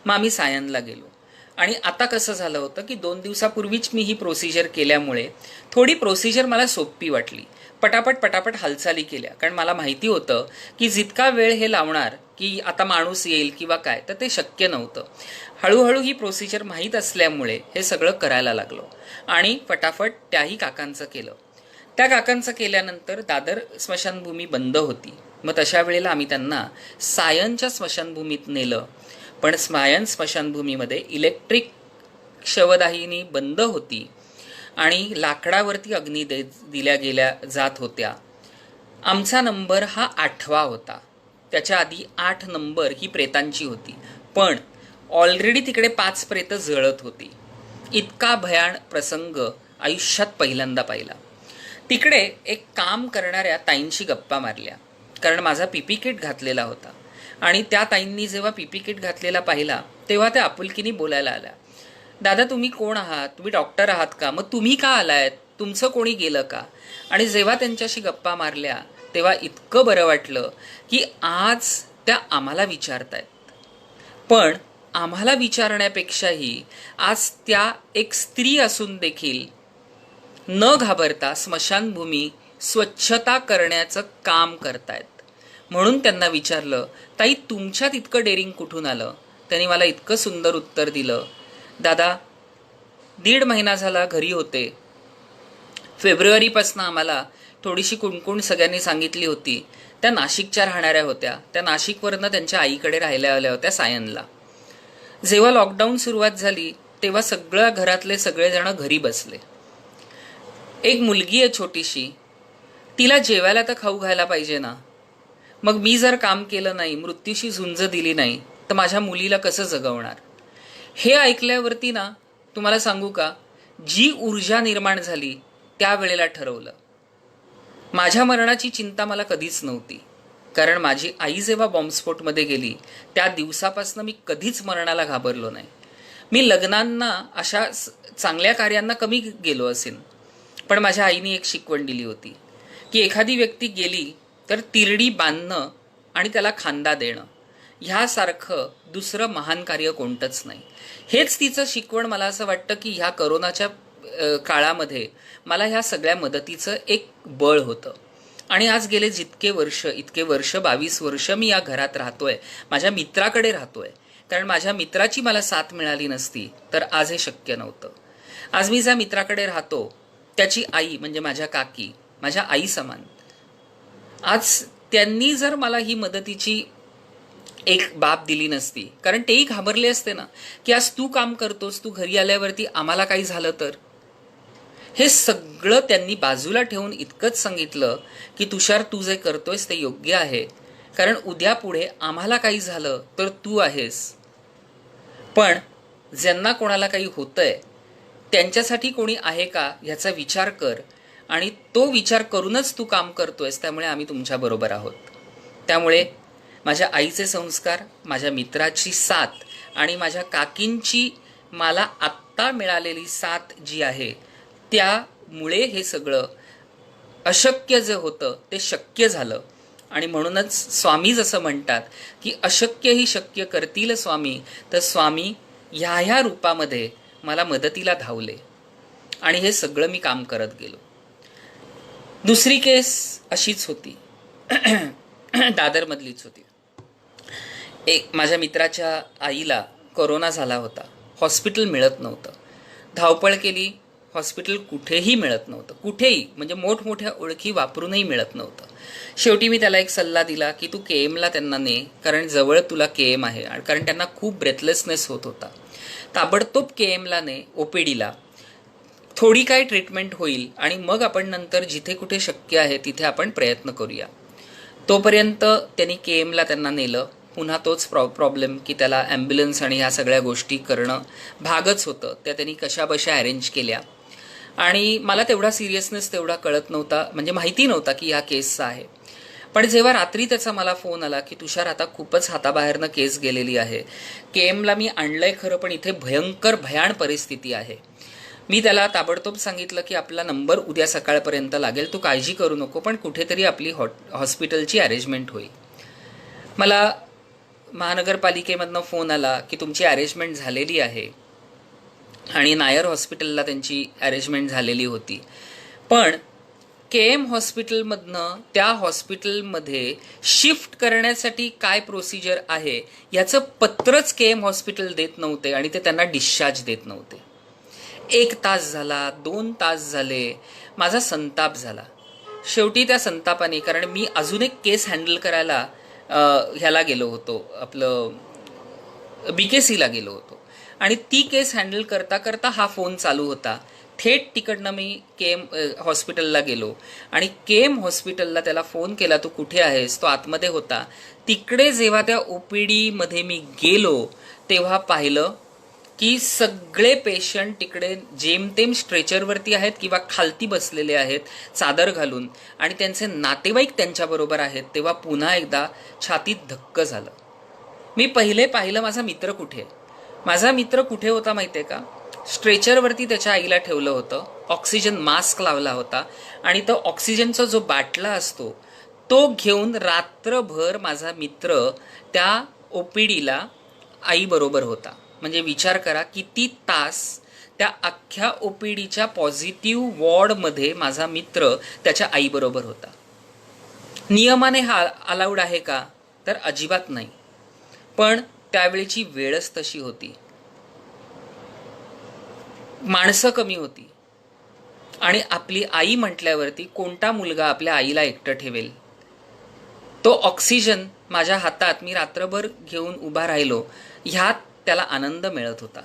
मग आम्ही सायनला गेलो. आणि आता कसं झालं होतं की 2 दिवसापूर्वीच मी ही प्रोसिजर केल्यामुळे थोडी प्रोसिजर मला सोपी वाटली. पटापट हालचाली केल्या, कारण मला माहिती होतं की जितका वेळ हे लावणार की आता माणूस येईल किंवा काय, तर ते शक्य नव्हतं. हळूहळू ही प्रोसिजर माहीत असल्यामुळे हे सगळं करायला लागलो आणि फटाफट त्याही काकांचं केलं. त्या काकांचं केल्यानंतर दादर स्मशानभूमी बंद होती. मग तशा वेळेला आम्ही त्यांना सायनच्या स्मशानभूमीत नेलं, पण सायन स्मशानभूमीमध्ये इलेक्ट्रिक शवदाहिनी बंद होती आणि लाकडावरती अग्नी दिल्या गेल्या जात होत्या. आमचा नंबर हा 8वा होता. त्याच्या आधी 8 नंबर ही प्रेतांची होती, पण ऑलरेडी तिकडे 5 प्रेतं जळत होती. इतका भयान प्रसंग आयुष्यात पहिल्यांदा पाहिला. तिकडे एक काम करणाऱ्या ताईंशी गप्पा मारल्या, कारण माझा पीपी किट घातलेला होता. आणि त्या ताईंनी जेव्हा पीपी किट घातलेला पाहिला तेव्हा त्या आपुलकीने बोलायला आल्या, दादा तुम्ही कोण आहात, तुम्ही डॉक्टर आहात का, मग तुम्ही का आलायत, तुमचं कोणी गेलं का. आणि जेव्हा त्यांच्याशी गप्पा मारल्या तेव्हा इतकं बरं वाटलं की आज त्या आम्हाला विचारतायत. पण आम्हाला विचारण्यापेक्षाही आज त्या एक स्त्री असून देखील न घाबरता स्मशानभूमी स्वच्छता करण्याचं काम करतायत. म्हणून त्यांना विचारलं, ताई तुमच्यात इतकं डेअरिंग कुठून आलं. त्यांनी मला इतकं सुंदर उत्तर दिलं, दादा 1.5 महिना झाला घरी होते, फेब्रुवारीपासून आम्हाला थोडीशी कुणकुण सगळ्यांनी सांगितली होती. त्या नाशिकच्या राहणाऱ्या होत्या, त्या नाशिकवरनं त्यांच्या आईकडे राहायला आल्या होत्या सायनला. जेव्हा लॉकडाऊन सुरुवात झाली तेव्हा सगळ्या घरातले सगळेजण घरी बसले. एक मुलगी आहे छोटीशी, तिला जेवायला तर खाऊ घायला पाहिजे ना. मग मी जर काम केलं नाही, मृत्यूशी झुंज दिली नाही, तर माझ्या मुलीला कसं जगवणार. हे ऐकल्यावरती ना तुम्हाला सांगू का, जी ऊर्जा निर्माण झाली त्यावेळेला ठरवलं. माझ्या मरणाची चिंता मला कधीच नव्हती, कारण माझी आई जेव्हा बॉम्बस्फोटमध्ये गेली त्या दिवसापासून मी कधीच मरणाला घाबरलो नाही. मी लग्नांना अशा चांगल्या कार्यांना कमी गेलो असेन, पण माझ्या आईने एक शिकवण दिली होती की एखादी व्यक्ती गेली तर तिरडी बांधणं आणि त्याला खांदा देणं ह्यासारखं दुसरं महान कार्य कोणतंच नाही. हेच तिचं शिकवण मला असं वाटतं की ह्या करोनाच्या काळामध्ये मला ह्या सगळ्या मदतीचं एक बळ होतं. आणि आज गेले इतके वर्ष 22 वर्ष मी या घरात राहतोय, माझ्या मित्राकडे राहतोय, कारण माझ्या मित्राची मला साथ मिळाली नसती तर आज हे शक्य नव्हतं. आज मी ज्या मित्राकडे राहतो त्याची आई म्हणजे माझ्या काकी माझ्या आई समान. आज त्यांनी जर मला ही मदतीची एक बाब दिली नसती, कारण तेही घाबरले असते ना की आज तू काम करतोस, तू घरी आल्यावरती आम्हाला काही झालं तर. हे सगळं त्यांनी बाजूला ठेवून इतकंच सांगितलं की तुषार तू जे करतोयस ते योग्य आहे, कारण उद्या पुढे आम्हाला काही झालं तर तू आहेस, पण ज्यांना कोणाला काही होतंय त्यांच्यासाठी कोणी आहे का ह्याचा विचार कर, आणि तो विचार करूनच तू काम करतोयस, त्यामुळे आम्ही तुमच्याबरोबर आहोत. त्यामुळे माझ्या आईचे संस्कार, माझ्या मित्राची साथ आणि माझ्या काकींची मला आत्ता मिळालेली साथ जी आहे त्यामुळे हे सगळं अशक्य जे होतं ते शक्य झालं. आणि म्हणूनच स्वामी जसं म्हणतात की अशक्य ही शक्य करतील स्वामी, तर स्वामी ह्या रूपामध्ये मला मदतीला धावले. आणि हे सगळं मी काम करत गेलो. दुसरी केस अशीच होती. दादरमधलीच होती. एक माझ्या मित्राच्या आईला कोरोना झाला होता. हॉस्पिटल मिळत नव्हतं. धावपळ केली, हॉस्पिटल कुठेही मिळत नव्हतं. कुठेही म्हणजे मोठमोठ्या ओळखी वापरूनही मिळत नव्हतं. शेवटी मी त्याला एक सल्ला दिला की तू KMला त्यांना ने, कारण जवळ तुला KM आहे. आणि कारण त्यांना खूप ब्रेथलेसनेस होत होता. ताबडतोब KMला ने, OPDला. थोडी काय ट्रीटमेंट होईल आणि मग आपण नंतर जिथे कुठे शक्य आहे तिथे आपण प्रयत्न करूया. तोपर्यंत त्यांनी KMला त्यांना नेलं. पुन्हा तोच प्रॉब्लेम की त्याला ॲम्ब्युलन्स आणि ह्या सगळ्या गोष्टी करणं भागच होतं. त्या त्यांनी कशाबशा अरेंज केल्या. आणि मला तेवढा सिरियसनेस तेवढा कळत नव्हता, म्हणजे माहिती नव्हता की ह्या केसचा आहे. पण जेव्हा रात्री त्याचा मला फोन आला की तुषार आता खूपच हाताबाहेरनं केस गेलेली आहे, KMला मी आणलंय खरं पण इथे भयंकर भयाण परिस्थिती आहे. मी त्याला ताबडतोब सांगितलं की आपला नंबर उद्या सकाळपर्यंत लागेल, तू काळजी करू नको, पण कुठेतरी आपली हॉस्पिटलची अरेंजमेंट होईल. मला महानगरपालिकेमधनं फोन आला की तुमची अरेंजमेंट झालेली आहे आणि नायर हॉस्पिटलला त्यांची अरेंजमेंट झालेली होती. पण KM हॉस्पिटलमधनं त्या हॉस्पिटलमध्ये शिफ्ट करण्यासाठी काय प्रोसिजर आहे याचं पत्रच KM हॉस्पिटल देत नव्हते आणि ते त्यांना डिस्चार्ज देत नव्हते. 1 तास झाला, 2 तास झाले, माझा संताप झाला. शेवटी त्या संतापाने, कारण मी अजून एक केस हँडल करायला ह्याला गेलो होतो, आपलं BKCला गेलो होतो. आणि ती केस हँडल करता करता हा फोन चालू होता. थेट तिकडनं मी KM हॉस्पिटलला गेलो आणि KM हॉस्पिटलला त्याला फोन केला, तू कुठे आहेस? तो आतमध्ये होता. तिकडे जेव्हा त्या OPDमध्ये मी गेलो तेव्हा पाहिलं की सगळे पेशंट तिकडे जेमतेम स्ट्रेचरवरती आहेत किंवा खालती बसलेले आहेत चादर घालून, आणि त्यांचे नातेवाईक त्यांच्याबरोबर आहेत. तेव्हा पुन्हा एकदा छातीत धक्क झालं. मी पहिले पाहिलं माझा मित्र कुठे. माझा मित्र कुठे होता माहिती आहे का? स्ट्रेचरवरती त्याच्या आईला ठेवलं होतं, ऑक्सिजन मास्क लावला होता आणि तो ऑक्सिजनचा जो बाटला असतो तो घेऊन रात्रभर माझा मित्र त्या OPDला आईबरोबर होता. म्हणजे विचार करा किती तास त्या अख्ख्या OPDच्या पॉझिटिव्ह वॉर्डमध्ये माझा मित्र त्याच्या आईबरोबर होता. नियमाने हा अलाउड आहे का? तर अजिबात नाही. पण त्यावेळेची वेळच तशी होती. माणसं कमी होती आणि आपली आई म्हटल्यावरती कोणता मुलगा आपल्या आईला एकटं ठेवेल? तो ऑक्सिजन माझ्या हातात मी रात्रभर घेऊन उभा राहिलो, ह्यात त्याला आनंद मिळत होता,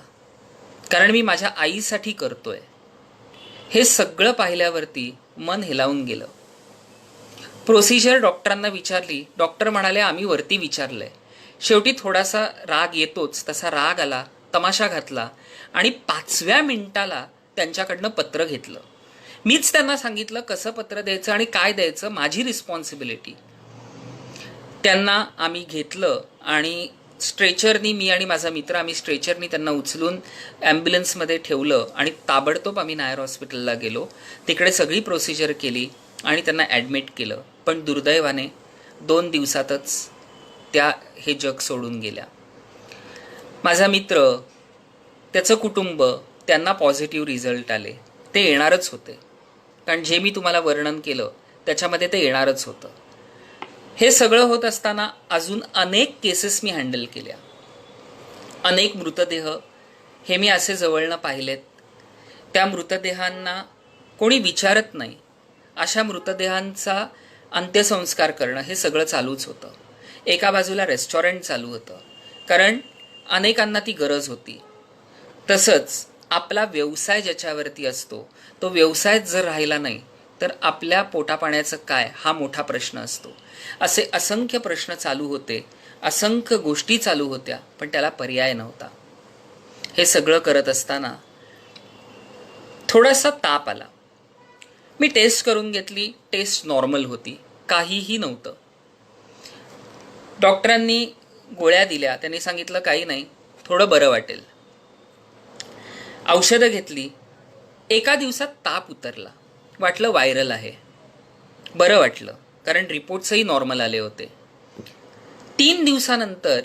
कारण मी माझ्या आईसाठी करतोय. हे सगळं पाहिल्यावरती मन हेलावून गेलं. प्रोसिजर डॉक्टरांना विचारली. डॉक्टर म्हणाले आम्ही वरती विचारलंय. शेवटी थोडासा राग येतोच, तसा राग आला, तमाशा घातला आणि 5व्या मिनिटाला त्यांच्याकडनं पत्र घेतलं. मीच त्यांना सांगितलं कसं पत्र द्यायचं आणि काय द्यायचं, माझी रिस्पॉन्सिबिलिटी. त्यांना आम्ही घेतलं आणि स्ट्रेचरनी, मी आणि माझा मित्र आम्ही स्ट्रेचरनी त्यांना उचलून ॲम्ब्युलन्समध्ये ठेवलं आणि ताबडतोब आम्ही नायर हॉस्पिटलला गेलो. तिकडे सगळी प्रोसिजर केली आणि त्यांना ॲडमिट केलं. पण दुर्दैवाने 2 दिवसातच त्या हे जग सोडून गेल्या. माझा मित्र, त्याचं कुटुंब, त्यांना पॉझिटिव्ह रिझल्ट आले. ते येणारच होते, कारण जे मी तुम्हाला वर्णन केलं त्याच्यामध्ये ते येणारच होतं. हे सगळं होत असताना अजून अनेक केसेस मी हँडल केल्या. अनेक मृतदेह हे मी असे जवळनं पाहिलेत. त्या मृतदेहांना कोणी विचारत नाही, अशा मृतदेहांचा अंत्यसंस्कार करणं हे सगळं चालूच होतं. एका बाजूला रेस्टॉरंट चालू होतं, कारण अनेकांना ती गरज होती. तसंच आपला व्यवसाय ज्याच्यावरती असतो तो व्यवसाय जर राहिला नाही तर आपल्या पोटापाण्याचं काय, हा मोठा प्रश्न असतो. असे असंख्य प्रश्न चालू होते, असंख्य गोष्टी चालू होत्या, पण त्याला पर्याय नव्हता. हे सगळं करत असताना थोडासा ताप आला. मी टेस्ट करून घेतली. टेस्ट नॉर्मल होती, काहीही नव्हतं. डॉक्टरांनी गोळ्या दिल्या. त्यांनी सांगितलं काही नाही, थोडं बरं वाटेल. औषधं घेतली. एका दिवसात ताप उतरला. वाटलं व्हायरल आहे. बरं वाटलं, कारण रिपोर्ट्सही नॉर्मल आले होते. 3 दिवसानंतर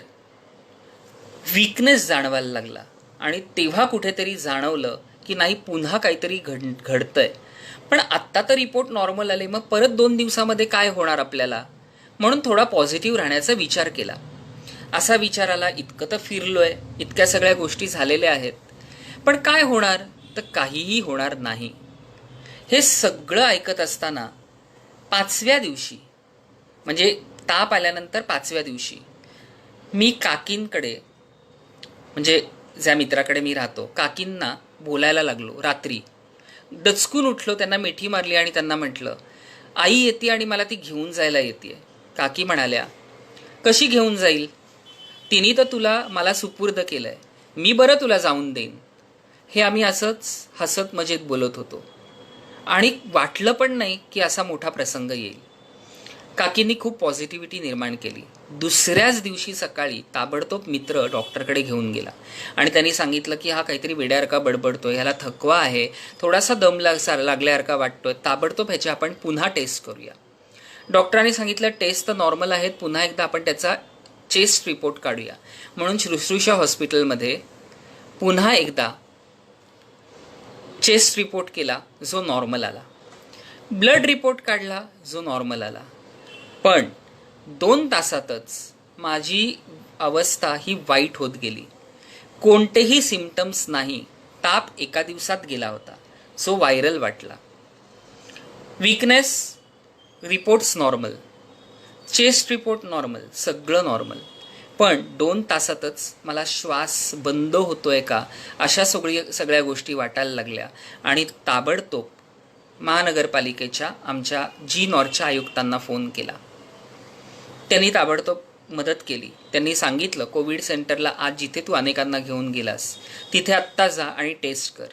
वीकनेस जाणवायला लागला आणि तेव्हा कुठेतरी जाणवलं की नाही पुन्हा काहीतरी घडतंय. पण आत्ता तर रिपोर्ट नॉर्मल आले, मग परत 2 दिवसामध्ये काय होणार आपल्याला, म्हणून थोडा पॉझिटिव्ह राहण्याचा विचार केला. असा विचार आला, इतकं तर फिरलोय, इतक्या सगळ्या गोष्टी झालेल्या आहेत, पण काय होणार, तर काहीही होणार नाही. हे सगळं ऐकत असताना 5व्या दिवशी, म्हणजे ताप आल्यानंतर 5व्या दिवशी मी काकींकडे, म्हणजे ज्या मित्राकडे मी राहतो, काकींना बोलायला लागलो. रात्री डचकून उठलो, त्यांना मिठी मारली आणि त्यांना म्हटलं, आई येते आणि मला ती घेऊन जायला येते. काकी म्हणाल्या, कशी घेऊन जाईल, तिने तर तुला मला सुपूर्द केलंय, मी बरं तुला जाऊन देईन. हे आम्ही असंच हसत मजेत बोलत होतो आणि वाटलं पण नाही की असा मोठा प्रसंग येईल. काकींनी खूप पॉझिटिव्हिटी निर्माण केली. दुसऱ्याच दिवशी सकाळी ताबडतोब मित्र डॉक्टरकडे घेऊन गेला आणि त्यांनी सांगितलं की हा काहीतरी वेड्यासारखा बडबडतोय, ह्याला थकवा आहे, थोडासा दम लागल्यासारखा वाटतोय, ताबडतोब ह्याची आपण पुन्हा टेस्ट करूया. डॉक्टरांनी सांगितलं टेस्ट तर नॉर्मल आहेत, पुन्हा एकदा आपण त्याचा चेस्ट रिपोर्ट काढूया. म्हणून शुश्रूषा हॉस्पिटलमध्ये पुन्हा एकदा चेस्ट रिपोर्ट केला, जो नॉर्मल आला. ब्लड रिपोर्ट काढला, जो नॉर्मल आला. पण 2 तासातच माझी अवस्था ही वाईट होत गेली. कोणतेही सिम्पटम्स नाही. ताप एका दिवसात गेला होता, जो व्हायरल वाटला. Weakness reports normal, chest report normal, सगळं नॉर्मल. पण 2 तासातच मला श्वास बंद होतोय का, अशा सगळ्या गोष्टी वाटायला लागल्या आणि ताबडतोब महानगरपालिकेच्या आमच्या जी-नॉरच्या आयुक्तांना फोन केला. त्यांनी ताबडतोब मदत केली. त्यांनी सांगितलं, कोविड सेंटरला आज जिथे तू अनेकांना घेऊन गेलास तिथे आत्ता जा आणि टेस्ट कर.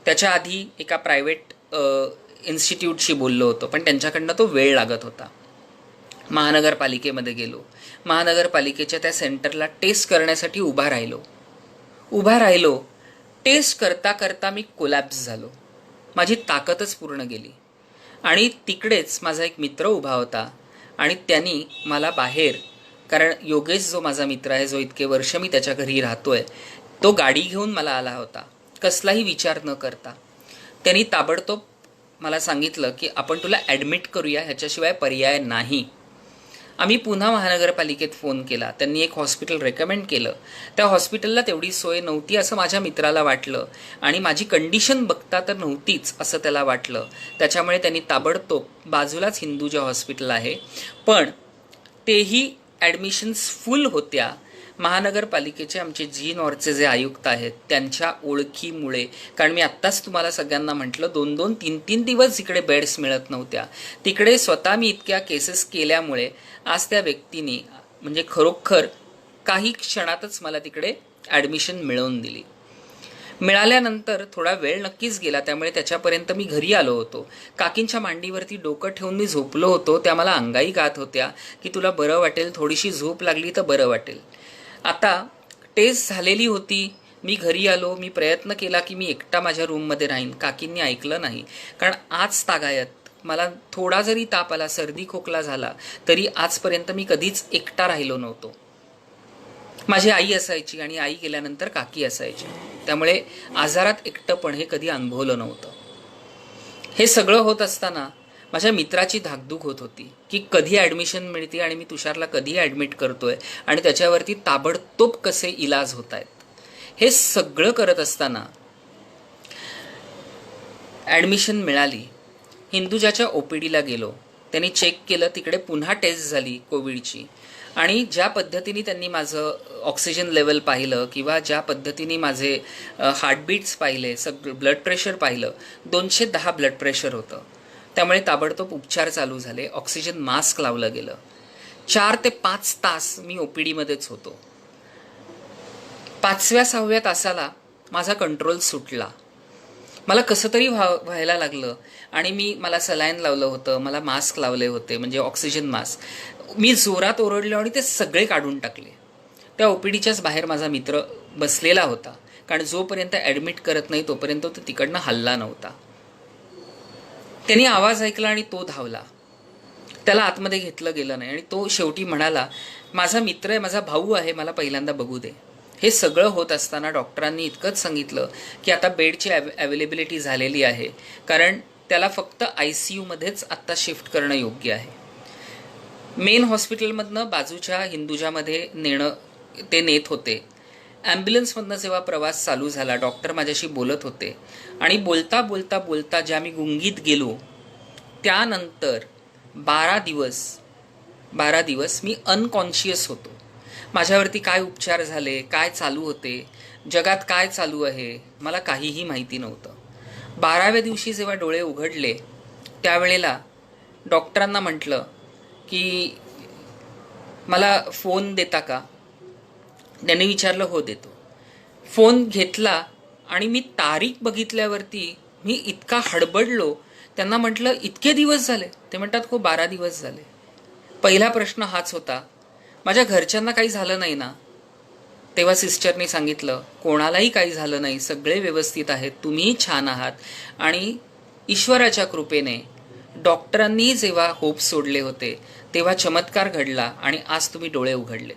त्याच्या आधी एका प्रायव्हेट इन्स्टिट्यूटशी बोललो होतो, पण त्यांच्याकडनं तो वेळ लागत होता. महानगरपालिकेमध्ये गेलो. महानगरपालिकेच्या त्या सेंटरला टेस्ट करण्यासाठी उभा राहिलो. टेस्ट करता करता मी कोलॅप्स झालो. माझी ताकदच पूर्ण गेली. आणि तिकडेच माझा एक मित्र उभा होता आणि त्यांनी मला बाहेर, कारण योगेश जो माझा मित्र आहे, जो इतके वर्ष मी त्याच्या घरी राहतोय, तो गाडी घेऊन मला आला होता, कसलाही विचार न करता. त्यांनी ताबडतोब मला सांगितलं की आपण तुला ॲडमिट करूया, ह्याच्याशिवाय पर्याय नाही. आम्ही पुन्हा महानगरपालिकेत फोन केला. त्यांनी एक हॉस्पिटल रेकमेंड केलं. त्या हॉस्पिटलला तेवढी सोय नव्हती असं माझ्या मित्राला वाटलं आणि माझी कंडिशन बघता तर नव्हतीच असं त्याला वाटलं. त्याच्यामुळे त्यांनी ताबडतोब बाजूलाच हिंदुजा हॉस्पिटल आहे, पण तेही ॲडमिशन्स फुल होत्या. महानगरपालिकेचे आमचे जी-नॉरचे जे आयुक्त आहेत त्यांच्या ओळखीमुळे, कारण मी आत्ताच तुम्हाला सगळ्यांना म्हटलं 2-2, 3-3 दिवस जिकडे बेड्स मिळत नव्हत्या, तिकडे स्वतः मी इतक्या केसेस केल्यामुळे आज त्या व्यक्तीने, म्हणजे खरोखर काही क्षणातच मला तिकडे ॲडमिशन मिळवून दिली. मिळाल्यानंतर थोडा वेळ नक्कीच गेला, त्यामुळे त्याच्यापर्यंत मी घरी आलो होतो. काकींच्या मांडीवरती डोकं ठेवून मी झोपलो होतो. त्या मला अंगाई गात होत्या की तुला बरं वाटेल, थोडीशी झोप लागली तर बरं वाटेल. आता टेस्ट झालेली होती. मी घरी आलो. मी प्रयत्न केला की मी एकटा माझ्या रूममध्ये राहीन. काकींनी ऐकलं नाही, कारण आज तागायत मला थोडा जरी ताप आला, सर्दी खोकला झाला, तरी आजपर्यंत मी कधीच एकटा राहिलो नव्हतो. माझी आई असायची आणि आई गेल्यानंतर काकी असायची, त्यामुळे आजारात एकटंपण हे कधी अनुभवलं नव्हतं. हे सगळं होत असताना माझ्या मित्राची धाकधूक होत होती की कधी ॲडमिशन मिळते आणि मी तुषारला कधी ॲडमिट करतोय आणि त्याच्यावरती ताबडतोब कसे इलाज होत आहेत. हे सगळं करत असताना ॲडमिशन मिळाली. हिंदुजाच्या OPDला गेलो. त्यांनी चेक केलं, तिकडे पुन्हा टेस्ट झाली कोविडची, आणि ज्या पद्धतीने त्यांनी माझं ऑक्सिजन लेवल पाहिलं किंवा ज्या पद्धतीने माझे हार्टबीट्स पाहिले, सगळं ब्लड प्रेशर पाहिलं, 210 ब्लड प्रेशर होतं. त्यामुळे ताबडतोब उपचार चालू झाले. ऑक्सिजन मास्क लावलं गेलं. 4 ते 5 तास मी OPDमध्येच होतो. 5व्या-6व्या तासाला माझा कंट्रोल सुटला. मला कसं तरी व्हायला लागलं आणि मला सलाईन लावलं होतं, मला मास्क लावले होते, म्हणजे ऑक्सिजन मास्क. मी जोरात ओरडलो आणि ते सगळे काढून टाकले. त्या OPDच्याच बाहेर माझा मित्र बसलेला होता, कारण जोपर्यंत ॲडमिट करत नाही तोपर्यंत तो तिकडनं हलला नव्हता. त्यांनी आवाज ऐकला आणि तो धावला. त्याला आतमध्ये घेतलं गेलं नाही आणि तो शेवटी म्हणाला, माझा मित्र आहे, माझा भाऊ आहे, मला पहिल्यांदा बघू दे. हे सगळं होत असताना डॉक्टरांनी इतकंच सांगितलं की आता बेडची अवेलेबिलिटी झालेली आहे, कारण त्याला फक्त ICUमध्येच आत्ता शिफ्ट करणं योग्य आहे. मेन हॉस्पिटलमधनं बाजूच्या हिंदुजामध्ये ते नेत होते. ॲम्ब्युलन्समधनं जेव्हा प्रवास चालू झाला, डॉक्टर माझ्याशी बोलत होते आणि बोलता बोलता बोलता ज्या मी गुंगीत गेलो, त्यानंतर 12 दिवस मी अनकॉन्शियस होतो. माझ्यावरती काय उपचार झाले, काय चालू होते, जगात काय चालू आहे, मला काहीही माहिती नव्हतं. 12व्या दिवशी जेव्हा डोळे उघडले, त्यावेळेला डॉक्टरांना म्हटलं की मला फोन देता का. त्यांनी विचारलं, हो देतो. फोन घेतला आणि मी तारीख बघितल्यावरती मी इतका हडबडलो. त्यांना म्हटलं, इतके दिवस झाले. ते म्हणतात, हो 12 दिवस झाले. पहिला प्रश्न हाच होता, माझ्या घरच्यांना काही झालं नाही ना. तेव्हा सिस्टरनी सांगितलं, कोणालाही काही झालं नाही, सगळे व्यवस्थित आहेत, तुम्हीही छान आहात. आणि ईश्वराच्या कृपेने डॉक्टरांनी जेव्हा होप सोडले होते तेव्हा चमत्कार घडला आणि आज तुम्ही डोळे उघडलेत.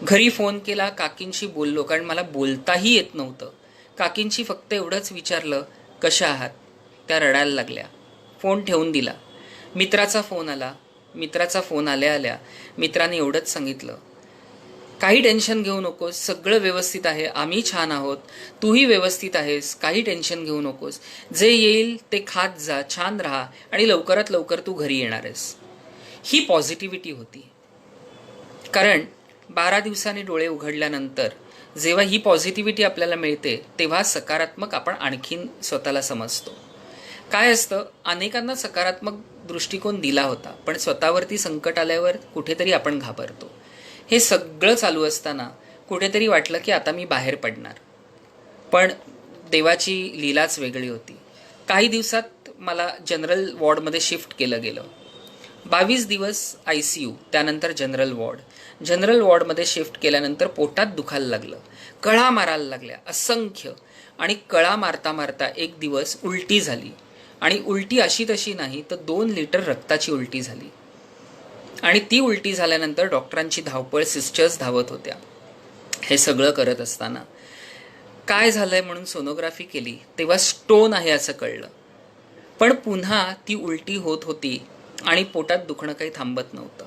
घरी फोन केला, काकींशी बोललो, कारण मला बोलताही येत नव्हतं. काकींशी फक्त एवढंच विचारलं, कशा आहात. त्या रडायला लागल्या. फोन ठेवून दिला. मित्राचा फोन आल्या मित्राने एवढंच सांगितलं, काही टेन्शन घेऊ नकोस, सगळं व्यवस्थित आहे, आम्ही छान आहोत, तूही व्यवस्थित आहेस, काही टेन्शन घेऊ नकोस, जे येईल ते खात जा, छान राहा आणि लवकरात लवकर तू घरी येणार आहेस. ही पॉझिटिव्हिटी होती. कारण 12 दिवसांनी डोळे उघडल्यानंतर जेव्हा ही पॉझिटिव्हिटी आपल्याला मिळते तेव्हा सकारात्मक आपण आणखीन स्वतःला समजतो. काय असतं, अनेकांना सकारात्मक दृष्टिकोन दिला होता, पण स्वतःवरती संकट आल्यावर कुठेतरी आपण घाबरतो. हे सगळं चालू असताना कुठेतरी वाटलं की आता मी बाहेर पडणार. पण देवाची लीलाच वेगळी होती. काही दिवसात मला जनरल वॉर्डमध्ये शिफ्ट केलं गेलं. 22 दिवस ICU, त्यानंतर जनरल वॉर्डमध्ये शिफ्ट केल्यानंतर पोटात दुखायला लागलं, कळा मारायला लागल्या असंख्य. आणि कळा मारता मारता एक दिवस उलटी झाली. आणि उलटी अशी तशी नाही तर 2 लिटर रक्ताची उलटी झाली. आणि ती उलटी झाल्यानंतर डॉक्टरांची धावपळ, सिस्टर्स धावत होत्या. हे सगळं करत असताना काय झालंय म्हणून सोनोग्राफी केली, तेव्हा स्टोन आहे असं कळलं. पण पुन्हा ती उलटी होत होती आणि पोटात दुखणं काही थांबत नव्हतं.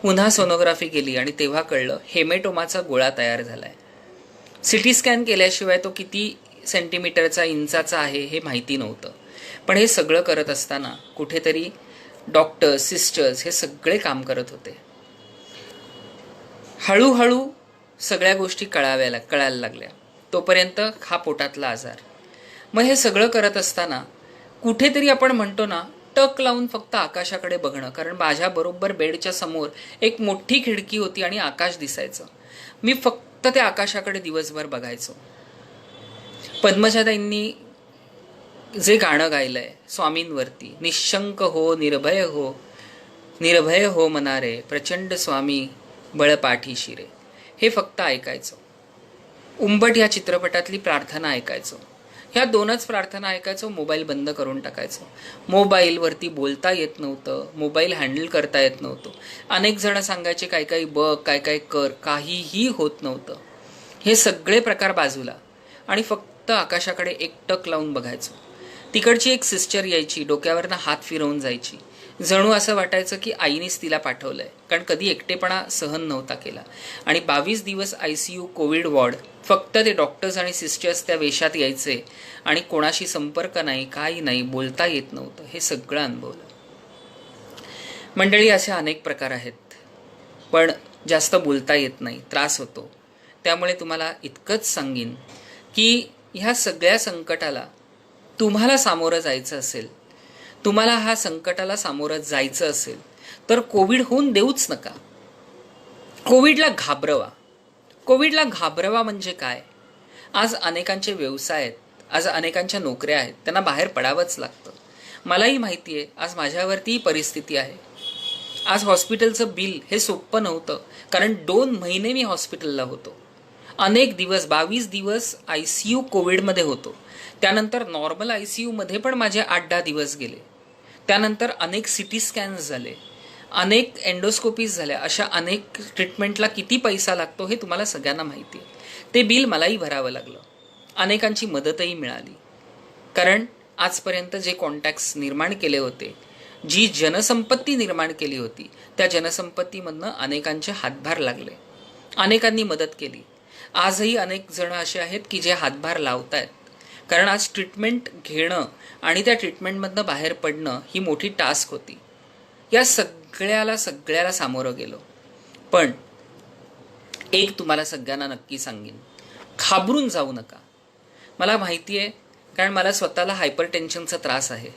पुन्हा सोनोग्राफी केली आणि तेव्हा कळलं हेमेटोमाचा गोळा तयार झालाय. CT स्कॅन केल्याशिवाय तो किती सेंटीमीटरचा, इंचाचा आहे हे माहिती नव्हतं. पण हे सगळं करत असताना कुठेतरी डॉक्टर्स, सिस्टर्स हे सगळे काम करत होते. हळूहळू सगळ्या गोष्टी कळायला लागल्या. तोपर्यंत हा पोटातला आजार. मग हे सगळं करत असताना कुठेतरी आपण म्हणतो ना, टक लावून फक्त आकाशाकडे बघणं. कारण माझ्या बरोबर बेडच्या समोर एक मोठी खिडकी होती आणि आकाश दिसायचं. मी फक्त त्या आकाशाकडे दिवसभर बघायचो. पद्मजाताईंनी जे गाणं गायलंय स्वामींवरती, निशंक हो निर्भय हो मनारे, प्रचंड स्वामी बळ पाठीशी रे, हे फक्त ऐकायचो. उंबट या चित्रपटातली प्रार्थना ऐकायचो. ह्या 2च प्रार्थना ऐकायचो. मोबाईल बंद करून टाकायचो. मोबाईलवरती बोलता येत नव्हतं, मोबाईल हँडल करता येत नव्हतं. अनेक जण सांगायचे काय काय बघ, काय काय कर, काहीही होत नव्हतं. हे सगळे प्रकार बाजूला आणि फक्त आकाशाकडे एकटक लावून बघायचो. तिकडची एक सिस्टर यायची, डोक्यावरनं हात फिरवून जायची. जणू असं वाटायचं की आईनेच तिला पाठवलंय, कारण कधी एकटेपणा सहन नव्हता केला. आणि 22 दिवस ICU, कोविड वॉर्ड, फक्त ते डॉक्टर्स आणि सिस्टर्स त्या वेशात यायचे आणि कोणाशी संपर्क नाही, काही नाही, बोलता येत नव्हतं. हे सगळं अनुभवलं. मंडळी, असे अनेक प्रकार आहेत, पण जास्त बोलता येत नाही, त्रास होतो. त्यामुळे तुम्हाला इतकंच सांगीन की ह्या सगळ्या संकटाला तुम्हाला सामोरं जायचं असेल, तुम्हाला हा संकटाला सामोरं जायचं असेल तर कोविड होऊन देऊच नका. कोविडला घाबरवा म्हणजे काय? आज अनेकांचे व्यवसाय आहेत, आज अनेकांच्या नोकऱ्या आहेत, त्यांना बाहेर पडावंच लागतं. मलाही माहिती आहे, आज माझ्यावरतीही परिस्थिती आहे. आज हॉस्पिटलचं बिल हे सोपं नव्हतं, कारण 2 महिने मी हॉस्पिटलला होतो. अनेक दिवस, 22 दिवस ICU कोविडमध्ये होतो. त्यानंतर नॉर्मल ICUमध्ये पण माझे 8-10 दिवस गेले. त्यानंतर अनेक CT स्कॅन्स झाले अनेक एंडोस्कोपीज झाल्या, अशा अनेक ट्रीटमेंटला किती पैसा लागतो हे तुम्हाला सगळ्यांना माहिती आहे. ते बिल मलाही भरावं लागलं, अनेकांची मदतही मिळाली. कारण आजपर्यंत जे कॉन्टॅक्ट्स निर्माण केले होते, जी जनसंपत्ती निर्माण केली होती, त्या जनसंपत्तीमधनं अनेकांचे हातभार लागले, अनेकांनी मदत केली. आजही अनेक जण असे आहेत की जे हातभार लावत आहेत. कारण आज ट्रीटमेंट घेणं आणि त्या ट्रीटमेंटमधनं बाहेर पडणं ही मोठी टास्क होती. या सगळ्याला सामोरं गेलो. पण एक तुम्हाला सगळ्यांना नक्की सांगेन, घाबरून जाऊ नका. मला माहिती आहे, कारण मला स्वतःला हायपर टेन्शनचा त्रास आहे.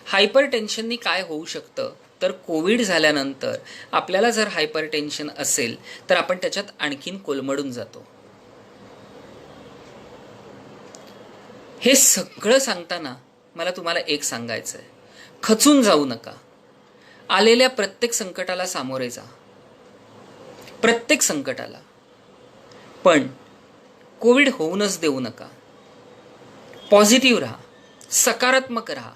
हायपर टेन्शननी काय होऊ शकतं तर कोविड झाल्यानंतर आपल्याला जर हायपर टेन्शन असेल तर आपण त्याच्यात आणखीन कोलमडून जातो. हे सगळं सांगताना मला तुम्हाला एक सांगायचं आहे, खचून जाऊ नका. आलेल्या प्रत्येक संकटाला सामोरे जा, प्रत्येक संकटाला. पण कोविड होऊनच देऊ नका. पॉझिटिव्ह राहा, सकारात्मक राहा,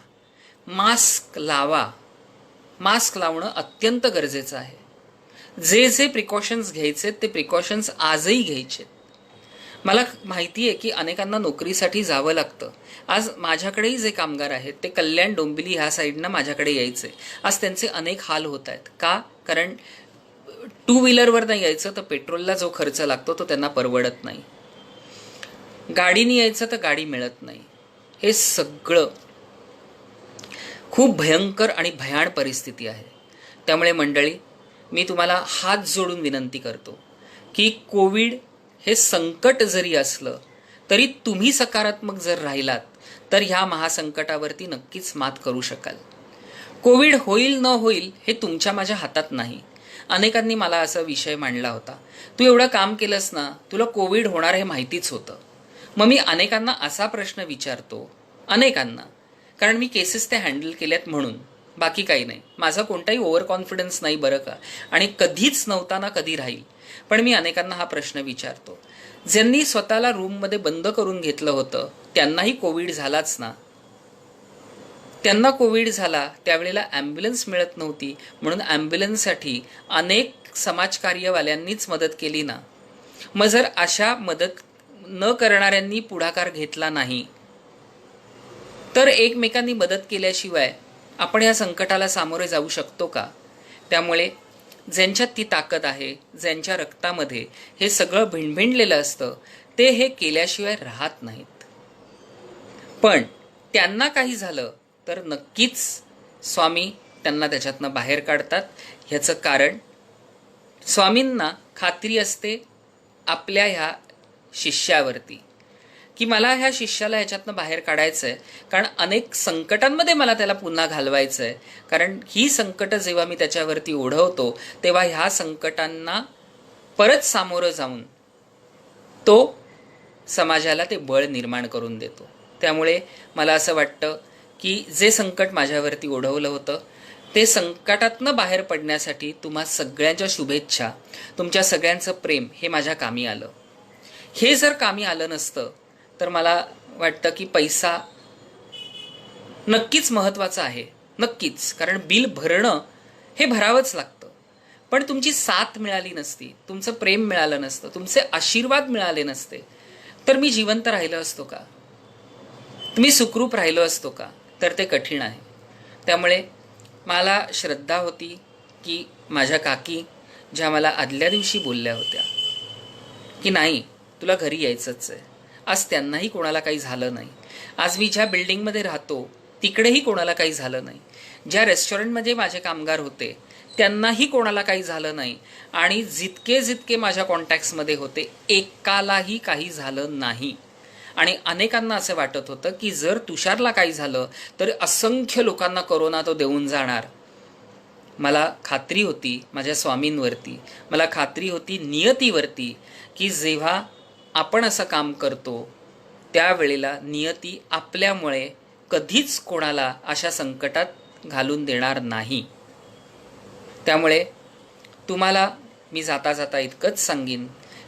मास्क लावा. मास्क लावणं अत्यंत गरजेचं आहे. जे जे प्रिकॉशन्स घ्यायचे ते प्रिकॉशन्स आजही घ्यायचे. मला माहिती आहे की अनेकांना नोकरीसाठी जावं लागतं. आज माझ्याकडेही जे कामगार आहेत ते कल्याण डोंबिवली ह्या साईडनं माझ्याकडे यायचे. आज त्यांचे अनेक हाल होत आहेत. का? कारण 2 व्हीलरवरनं यायचं तर पेट्रोलला जो खर्च लागतो तो त्यांना परवडत नाही. गाडीने यायचं तर गाडी मिळत नाही. हे सगळं खूप भयंकर आणि भयाण परिस्थिती आहे. त्यामुळे मंडळी, मी तुम्हाला हात जोडून विनंती करतो की कोविड हे संकट जरी असलं तरी तुम्ही सकारात्मक जर राहिलात तर ह्या महासंकटावरती नक्कीच मात करू शकाल. कोविड होईल न होईल हे तुमच्या माझ्या हातात नाही. अनेकांनी मला असा विषय मांडला होता, तू एवढं काम केलंस ना, तुला कोविड होणार हे माहितीच होतं. मग मी अनेकांना असा प्रश्न विचारतो, अनेकांना, कारण मी केसेस ते हँडल केल्यात म्हणून, बाकी काही नाही. माझा कोणताही ओव्हर कॉन्फिडन्स नाही बरं का, आणि कधीच नव्हता ना कधी राहील. पण मी अनेकांना हा प्रश्न विचारतो, ज्यांनी स्वतःला रूममध्ये बंद करून घेतलं होतं त्यांनाही कोविड झालाच ना. त्यांना कोविड झाला त्यावेळेला ॲम्ब्युलन्स मिळत नव्हती, म्हणून ॲम्ब्युलन्ससाठी अनेक समाजकार्यवाल्यांनीच मदत केली ना. मग जर अशा मदत न करणाऱ्यांनी पुढाकार घेतला नाही तर एकमेकांनी मदत केल्याशिवाय आपण या संकटाला सामोरे जाऊ शकतो का? त्यामुळे ज्यांच्यात ती ताकद आहे, ज्यांच्या रक्तामध्ये हे सगळं भिणभिणलेलं असतं, ते हे केल्याशिवाय राहत नाहीत. पण त्यांना काही झालं तर नक्कीच स्वामी त्यांना त्याच्यातनं बाहेर काढतात. ह्याचं कारण स्वामींना खात्री असते आपल्या ह्या शिष्यावरती की मला ह्या शिष्याला ह्याच्यातनं बाहेर काढायचं आहे, कारण अनेक संकटांमध्ये मला त्याला पुन्हा घालवायचं आहे. कारण ही संकटं जेव्हा मी त्याच्यावरती ओढवतो तेव्हा ह्या संकटांना परत सामोरं जाऊन तो समाजाला ते बळ निर्माण करून देतो. त्यामुळे मला असं वाटतं की जे संकट माझ्यावरती ओढवलं होतं ते संकटातनं बाहेर पडण्यासाठी तुम्हा सगळ्यांच्या शुभेच्छा, तुमच्या सगळ्यांचं प्रेम हे माझ्या कामी आलं. हे जर कामी आलं नसतं तर मला वाटतं की पैसा नक्कीच महत्त्वाचा आहे, नक्कीच, कारण बिल भरणं हे भरावंच लागतं. पण तुमची साथ मिळाली नसती, तुमचं प्रेम मिळालं नसतं, तुमचे आशीर्वाद मिळाले नसते तर मी जिवंत राहिलो असतो का? मी सुखरूप राहिलो असतो का? तर ते कठीण आहे. त्यामुळे मला श्रद्धा होती की माझ्या काकी ज्या मला आदल्या दिवशी बोलल्या होत्या की नाही तुला घरी यायचंच आहे, आज त्यांनाही कोणाला काही झालं नाही. आज मी ज्या बिल्डिंगमध्ये राहतो तिकडेही कोणाला काही झालं नाही. ज्या रेस्टॉरंटमध्ये माझे कामगार होते त्यांनाही कोणाला काही झालं नाही. आणि जितके जितके माझ्या कॉन्टॅक्ट्समध्ये होते एकालाही काही झालं नाही. आणि अनेकांना असं वाटत होतं की जर तुषारला काही झालं तर असंख्य लोकांना कोरोना तो देऊन जाणार. मला खात्री होती माझ्या स्वामींवरती, मला खात्री होती नियतीवरती की जेव्हा आपण असं काम करतो त्यावेळेला नियती आपल्यामुळे कधीच कोणाला अशा संकटात घालून देणार नाही. त्यामुळे तुम्हाला मी जाता जाता इतकंच सांगेन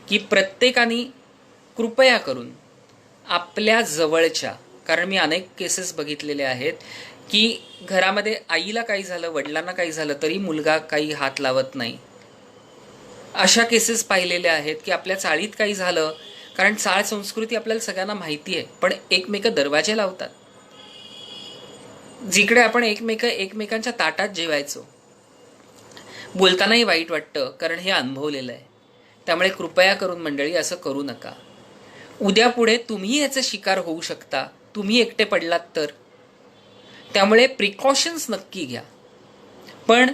की प्रत्येकाने कृपया करून आपल्या जवळच्या, कारण मी अनेक केसेस बघितलेले आहेत की घरामध्ये आईला काही झालं, वडिलांना काही झालं तरी मुलगा काही हात लावत नाही. अशा केसेस पाहिलेल्या आहेत की आपल्या चाळीत काही झालं, कारण चाळ संस्कृती आपल्याला सगळ्यांना माहिती आहे, पण एकमेक दरवाजे लावतात. जिकडे आपण एकमेकांच्या ताटात जेवायचो, बोलतानाही वाईट वाटतं, कारण हे अनुभवलेलं आहे. त्यामुळे कृपया करून मंडळी असं करू नका. उद्या पुढे तुम्ही याचे शिकार होऊ शकता, तुम्ही एकटे पडलात तर. त्यामुळे प्रिकॉशन्स नक्की घ्या. पण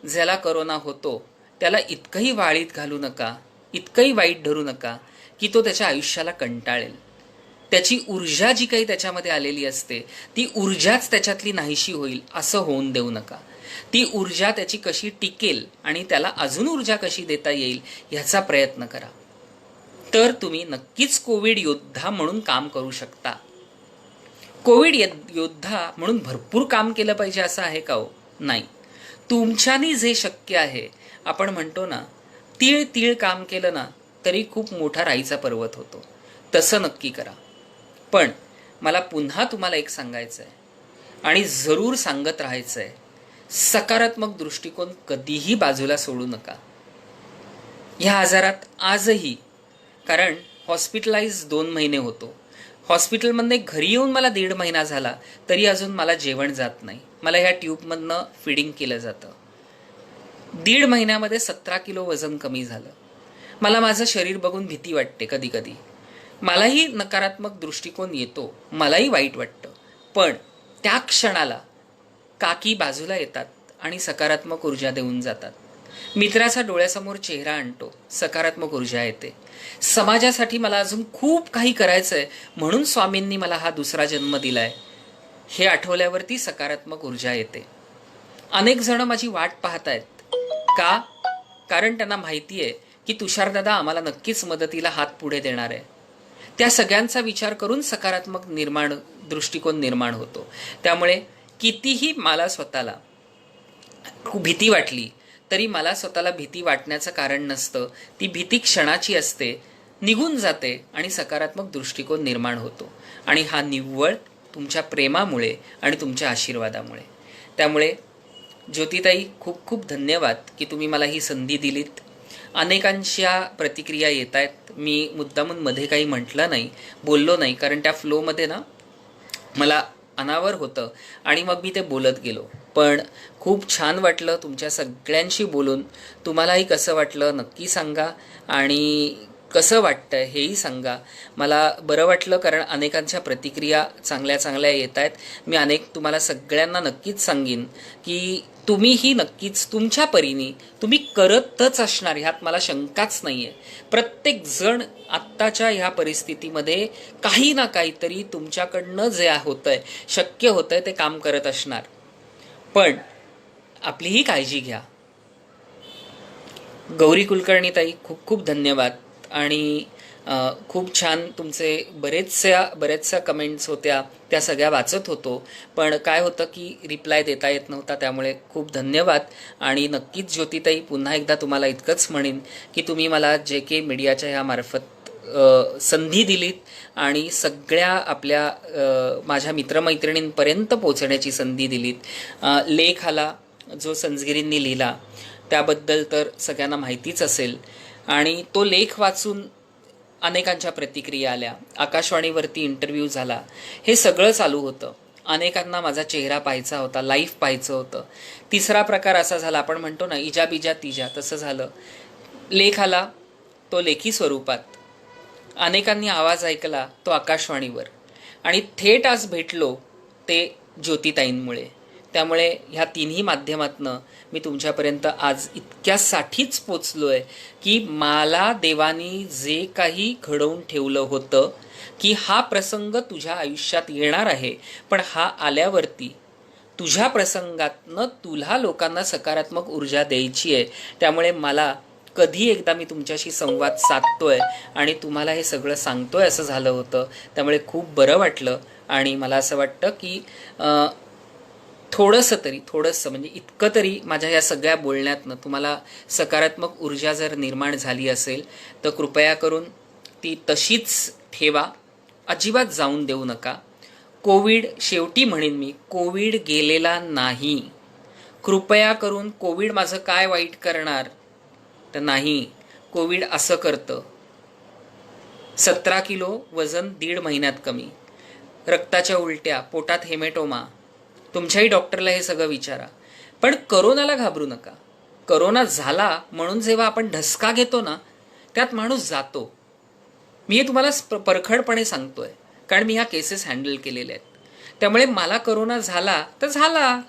ज्याला करोना होतो त्याला इतकंही वाळीत घालू नका, इतकंही वाईट धरू नका की तो त्याच्या आयुष्याला कंटाळेल. त्याची ऊर्जा जी काही त्याच्यामध्ये आलेली असते ती ऊर्जाच त्याच्यातली नाहीशी होईल असं होऊन देऊ नका. ती ऊर्जा त्याची कशी टिकेल आणि त्याला अजून ऊर्जा कशी देता येईल ह्याचा प्रयत्न करा. तर तुम्ही नक्कीच कोविड योद्धा म्हणून काम करू शकता. कोविड योद्धा म्हणून भरपूर काम केलं पाहिजे असं आहे का हो? नाही. तुमच्यानी जे शक्य आहे, आपण म्हणतो ना, तीळ तीळ काम केलं ना तरी खूप मोठा राईचा पर्वत होतो, तसं नक्की करा. पण मला पुन्हा तुम्हाला एक सांगायचं आहे आणि जरूर सांगत राहायचं आहे, सकारात्मक दृष्टिकोन कधीही बाजूला सोडू नका ह्या आजारात आजही. कारण हॉस्पिटलाइज 2 महिने होतो, हॉस्पिटलमधनं घरी येऊन मला 1.5 महिना झाला तरी अजून मला जेवण जात नाही. मला ह्या ट्यूबमधनं फिडिंग केलं जातं. 1.5 महिन्यामध्ये 17 किलो वजन कमी झालं. मला माझं शरीर बघून भीती वाटते कधी कधी, मलाही नकारात्मक दृष्टिकोन येतो, मलाही वाईट वाटतं. पण त्या क्षणाला काकी बाजूला येतात आणि सकारात्मक ऊर्जा देऊन जातात. मित्राचा डोळ्यासमोर चेहरा आणतो, सकारात्मक ऊर्जा येते. समाजासाठी मला अजून खूप काही करायचं आहे म्हणून स्वामींनी मला हा दुसरा जन्म दिलाय हे आठवल्यावरती सकारात्मक ऊर्जा येते. अनेक जण माझी वाट पाहतायत. का? कारण त्यांना माहिती आहे की तुषारदादा आम्हाला नक्कीच मदतीला हात पुढे देणार आहे. त्या सगळ्यांचा विचार करून सकारात्मक दृष्टिकोन निर्माण होतो. त्यामुळे कितीही मला स्वतःला खूप भीती वाटली तरी मला स्वतःला भीती वाटण्याचं कारण नसतं. ती भीती क्षणाची असते, निघून जाते आणि सकारात्मक दृष्टिकोन निर्माण होतो. आणि हा निव्वळ तुमच्या प्रेमामुळे आणि तुमच्या आशीर्वादामुळे. त्यामुळे ज्योतिताई, खूप खूप धन्यवाद की तुम्ही मला ही संधी दिलीत. अनेकांच्या प्रतिक्रिया येत आहेत. मी मुद्दामून मध्ये काही म्हटलं नाही, बोललो नाही, कारण त्या फ्लोमध्ये ना मला अनावर होतं आणि मग मी ते बोलत गेलो. पण खूप छान वाटलं तुमच्या सगळ्यांशी बोलून. तुम्हालाही कसं वाटलं नक्की सांगा आणि कसं वाटतं हेही सांगा. मला बरं वाटलं कारण अनेकांच्या प्रतिक्रिया चांगल्या चांगल्या येत आहेत. मी तुम्हाला सगळ्यांना नक्कीच सांगेन की तुम्हीही नक्कीच तुमच्या परीने तुम्ही करतच असणार, ह्यात मला शंकाच नाही आहे. प्रत्येक जण आत्ताच्या ह्या परिस्थितीमध्ये काही ना काहीतरी तुमच्याकडनं जे होतंय, शक्य होतंय ते काम करत असणार. पण आपलीही काळजी घ्या. गौरी कुलकर्णी ताई, खूप खूप धन्यवाद. आणि खूप छान तुमचे बरेचशा कमेंट्स होत्या, त्या सगळ्या वाचत होतो. पण काय होतं की रिप्लाय देता येत नव्हता, त्यामुळे खूप धन्यवाद. आणि नक्कीच ज्योतिताई, पुन्हा एकदा तुम्हाला इतकंच म्हणेन की तुम्ही मला JK मीडियाच्या ह्या मार्फत संधी दिलीत आणि सगळ्या आपल्या माझ्या मित्रमैत्रिणींपर्यंत पोहोचण्याची संधी दिलीत. लेख आला जो संजगिरींनी लिहिला त्याबद्दल तर सगळ्यांना माहितीच असेल. आणि तो लेख वाचून अनेकांच्या प्रतिक्रिया आल्या, आकाशवाणीवरती इंटरव्ह्यू झाला, हे सगळं चालू होतं. अनेकांना माझा चेहरा पाहायचा होता, लाईव्ह पाहायचं होतं. तिसरा प्रकार असा झाला, आपण म्हणतो ना इजा बिजा तिजा, तसं झालं. लेख आला तो लेखी स्वरूपात, अनेकांनी आवाज ऐकला तो आकाशवाणीवर, आणि थेट आज भेटलो ते ज्योतिताईंमुळे. त्यामुळे ह्या तिन्ही माध्यमातनं मी तुमच्यापर्यंत आज इतक्यासाठीच पोचलो आहे की मला देवानी जे काही घडवून ठेवलं होतं की हा प्रसंग तुझ्या आयुष्यात येणार आहे, पण हा आल्यावरती तुझ्या प्रसंगातनं तुला लोकांना सकारात्मक ऊर्जा द्यायची आहे. त्यामुळे मला कधी एकदा मी तुमच्याशी संवाद साधतोय आणि तुम्हाला हे सगळं सांगतोय असं झालं होतं. त्यामुळे खूप बरं वाटलं. आणि मला असं वाटतं की थोडंसं म्हणजे इतकं तरी माझ्या या सगळ्या बोलण्यातनं तुम्हाला सकारात्मक ऊर्जा जर निर्माण झाली असेल तर कृपया करून ती तशीच ठेवा, अजिबात जाऊन देऊ नका. कोविड, शेवटी म्हणेन मी, कोविड गेलेला नाही. कृपया करून कोविड माझं काय वाईट करणार, तर नाही. कोविड असं करतं, 17 किलो वजन 1.5 महिन्यात कमी, रक्ताच्या उलट्या, पोटात हेमेटोमा. तुमच्याही डॉक्टरला हे सगळं विचारा. पण करोनाला घाबरू नका. करोना झाला म्हणून जेव्हा आपण ढसका घेतो ना, त्यात माणूस जातो. मी हे तुम्हाला परखडपणे सांगतोय, कारण मी ह्या केसेस हँडल केलेल्या आहेत. त्यामुळे मला करोना झाला तर झाला,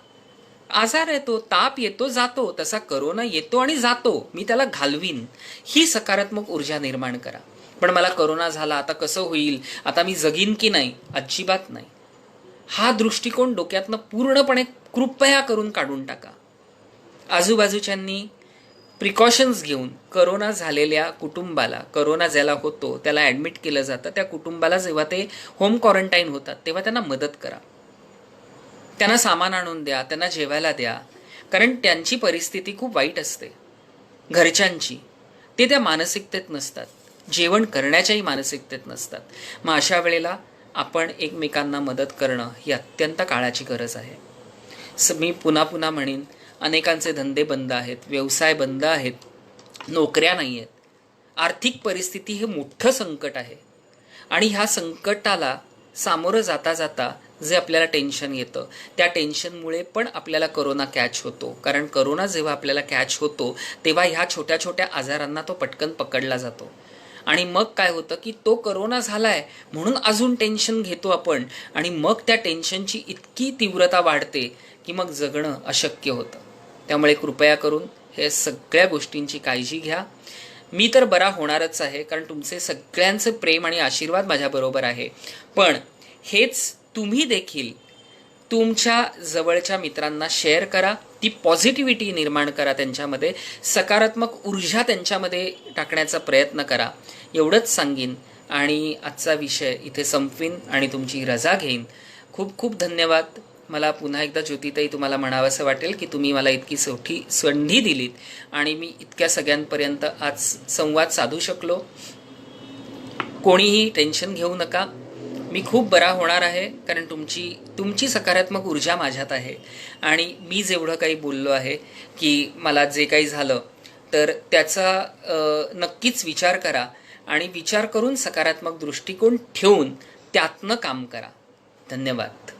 आजार येतो, ताप येतो, जातो. तसा करोना येतो आणि जातो, मी त्याला घालवीन. ही सकारात्मक ऊर्जा निर्माण करा. पण मला करोना झाला, आता कसं होईल, आता मी जगीन की नाही, अजिबात नाही. हा दृष्टिकोन डोक्यातनं पूर्णपणे कृपया करून काढून टाका. आजूबाजूच्यांनी प्रिकॉशन्स घेऊन करोना झालेल्या कुटुंबाला, करोना ज्याला होतो त्याला ॲडमिट केलं जातं, त्या कुटुंबाला जेव्हा ते होम क्वारंटाईन होतात तेव्हा त्यांना मदत करा. त्यांना सामान आणून द्या, त्यांना जेवायला द्या. कारण त्यांची परिस्थिती खूप वाईट असते, घरच्यांची. ते त्या मानसिकतेत नसतात, जेवण करण्याच्याही मानसिकतेत नसतात. मग अशा वेळेला आपण एकमेकांना मदत करणं ही अत्यंत काळाची गरज आहे. मी पुन्हा पुन्हा म्हणेन, अनेकांचे धंदे बंद आहेत, व्यवसाय बंद आहेत, नोकऱ्या नाही आहेत. आर्थिक परिस्थिती हे मोठं संकट आहे. आणि ह्या संकटाला सामोरं जाता जाता जे आपल्याला टेन्शन येतं, त्या टेन्शनमुळे पण आपल्याला करोना कॅच होतो. कारण करोना जेव्हा आपल्याला कॅच होतो तेव्हा ह्या छोट्या छोट्या आजारांना तो पटकन पकडला जातो. आणि मग काय होतं की तो करोना झालाय म्हणून अजून टेन्शन घेतो आपण, आणि मग त्या टेन्शनची इतकी तीव्रता वाढते की मग जगणं अशक्य होतं. त्यामुळे कृपया करून हे सगळ्या गोष्टींची काळजी घ्या. मी तर बरा होणारच आहे, कारण तुमचे सगळ्यांचं प्रेम आणि आशीर्वाद माझ्याबरोबर आहे. पण हेच तुम्ही देखील तुमच्या जवळच्या मित्रांना शेअर करा. ती पॉझिटिव्हिटी निर्माण करा, त्यांच्यामध्ये सकारात्मक ऊर्जा त्यांच्यामध्ये टाकण्याचा प्रयत्न करा. एवढंच सांगीन आणि आजचा विषय इथे संपवीन आणि तुमची रजा घेईन. खूप खूप धन्यवाद. मला पुन्हा एकदा ज्योतिताई तुम्हाला म्हणावंसं वाटेल की तुम्ही मला इतकी मोठी संधी दिलीत आणि मी इतक्या सगळ्यांपर्यंत आज संवाद साधू शकलो. कोणीही टेन्शन घेऊ नका, मी खूप बरा होणार आहे, कारण तुमची सकारात्मक ऊर्जा माझ्यात आहे. आणि मी जेवढं काही बोललो आहे की मला जे काही झालं तर त्याचा नक्कीच विचार करा आणि विचार करून सकारात्मक दृष्टिकोन ठेवून त्यातनं काम करा. धन्यवाद.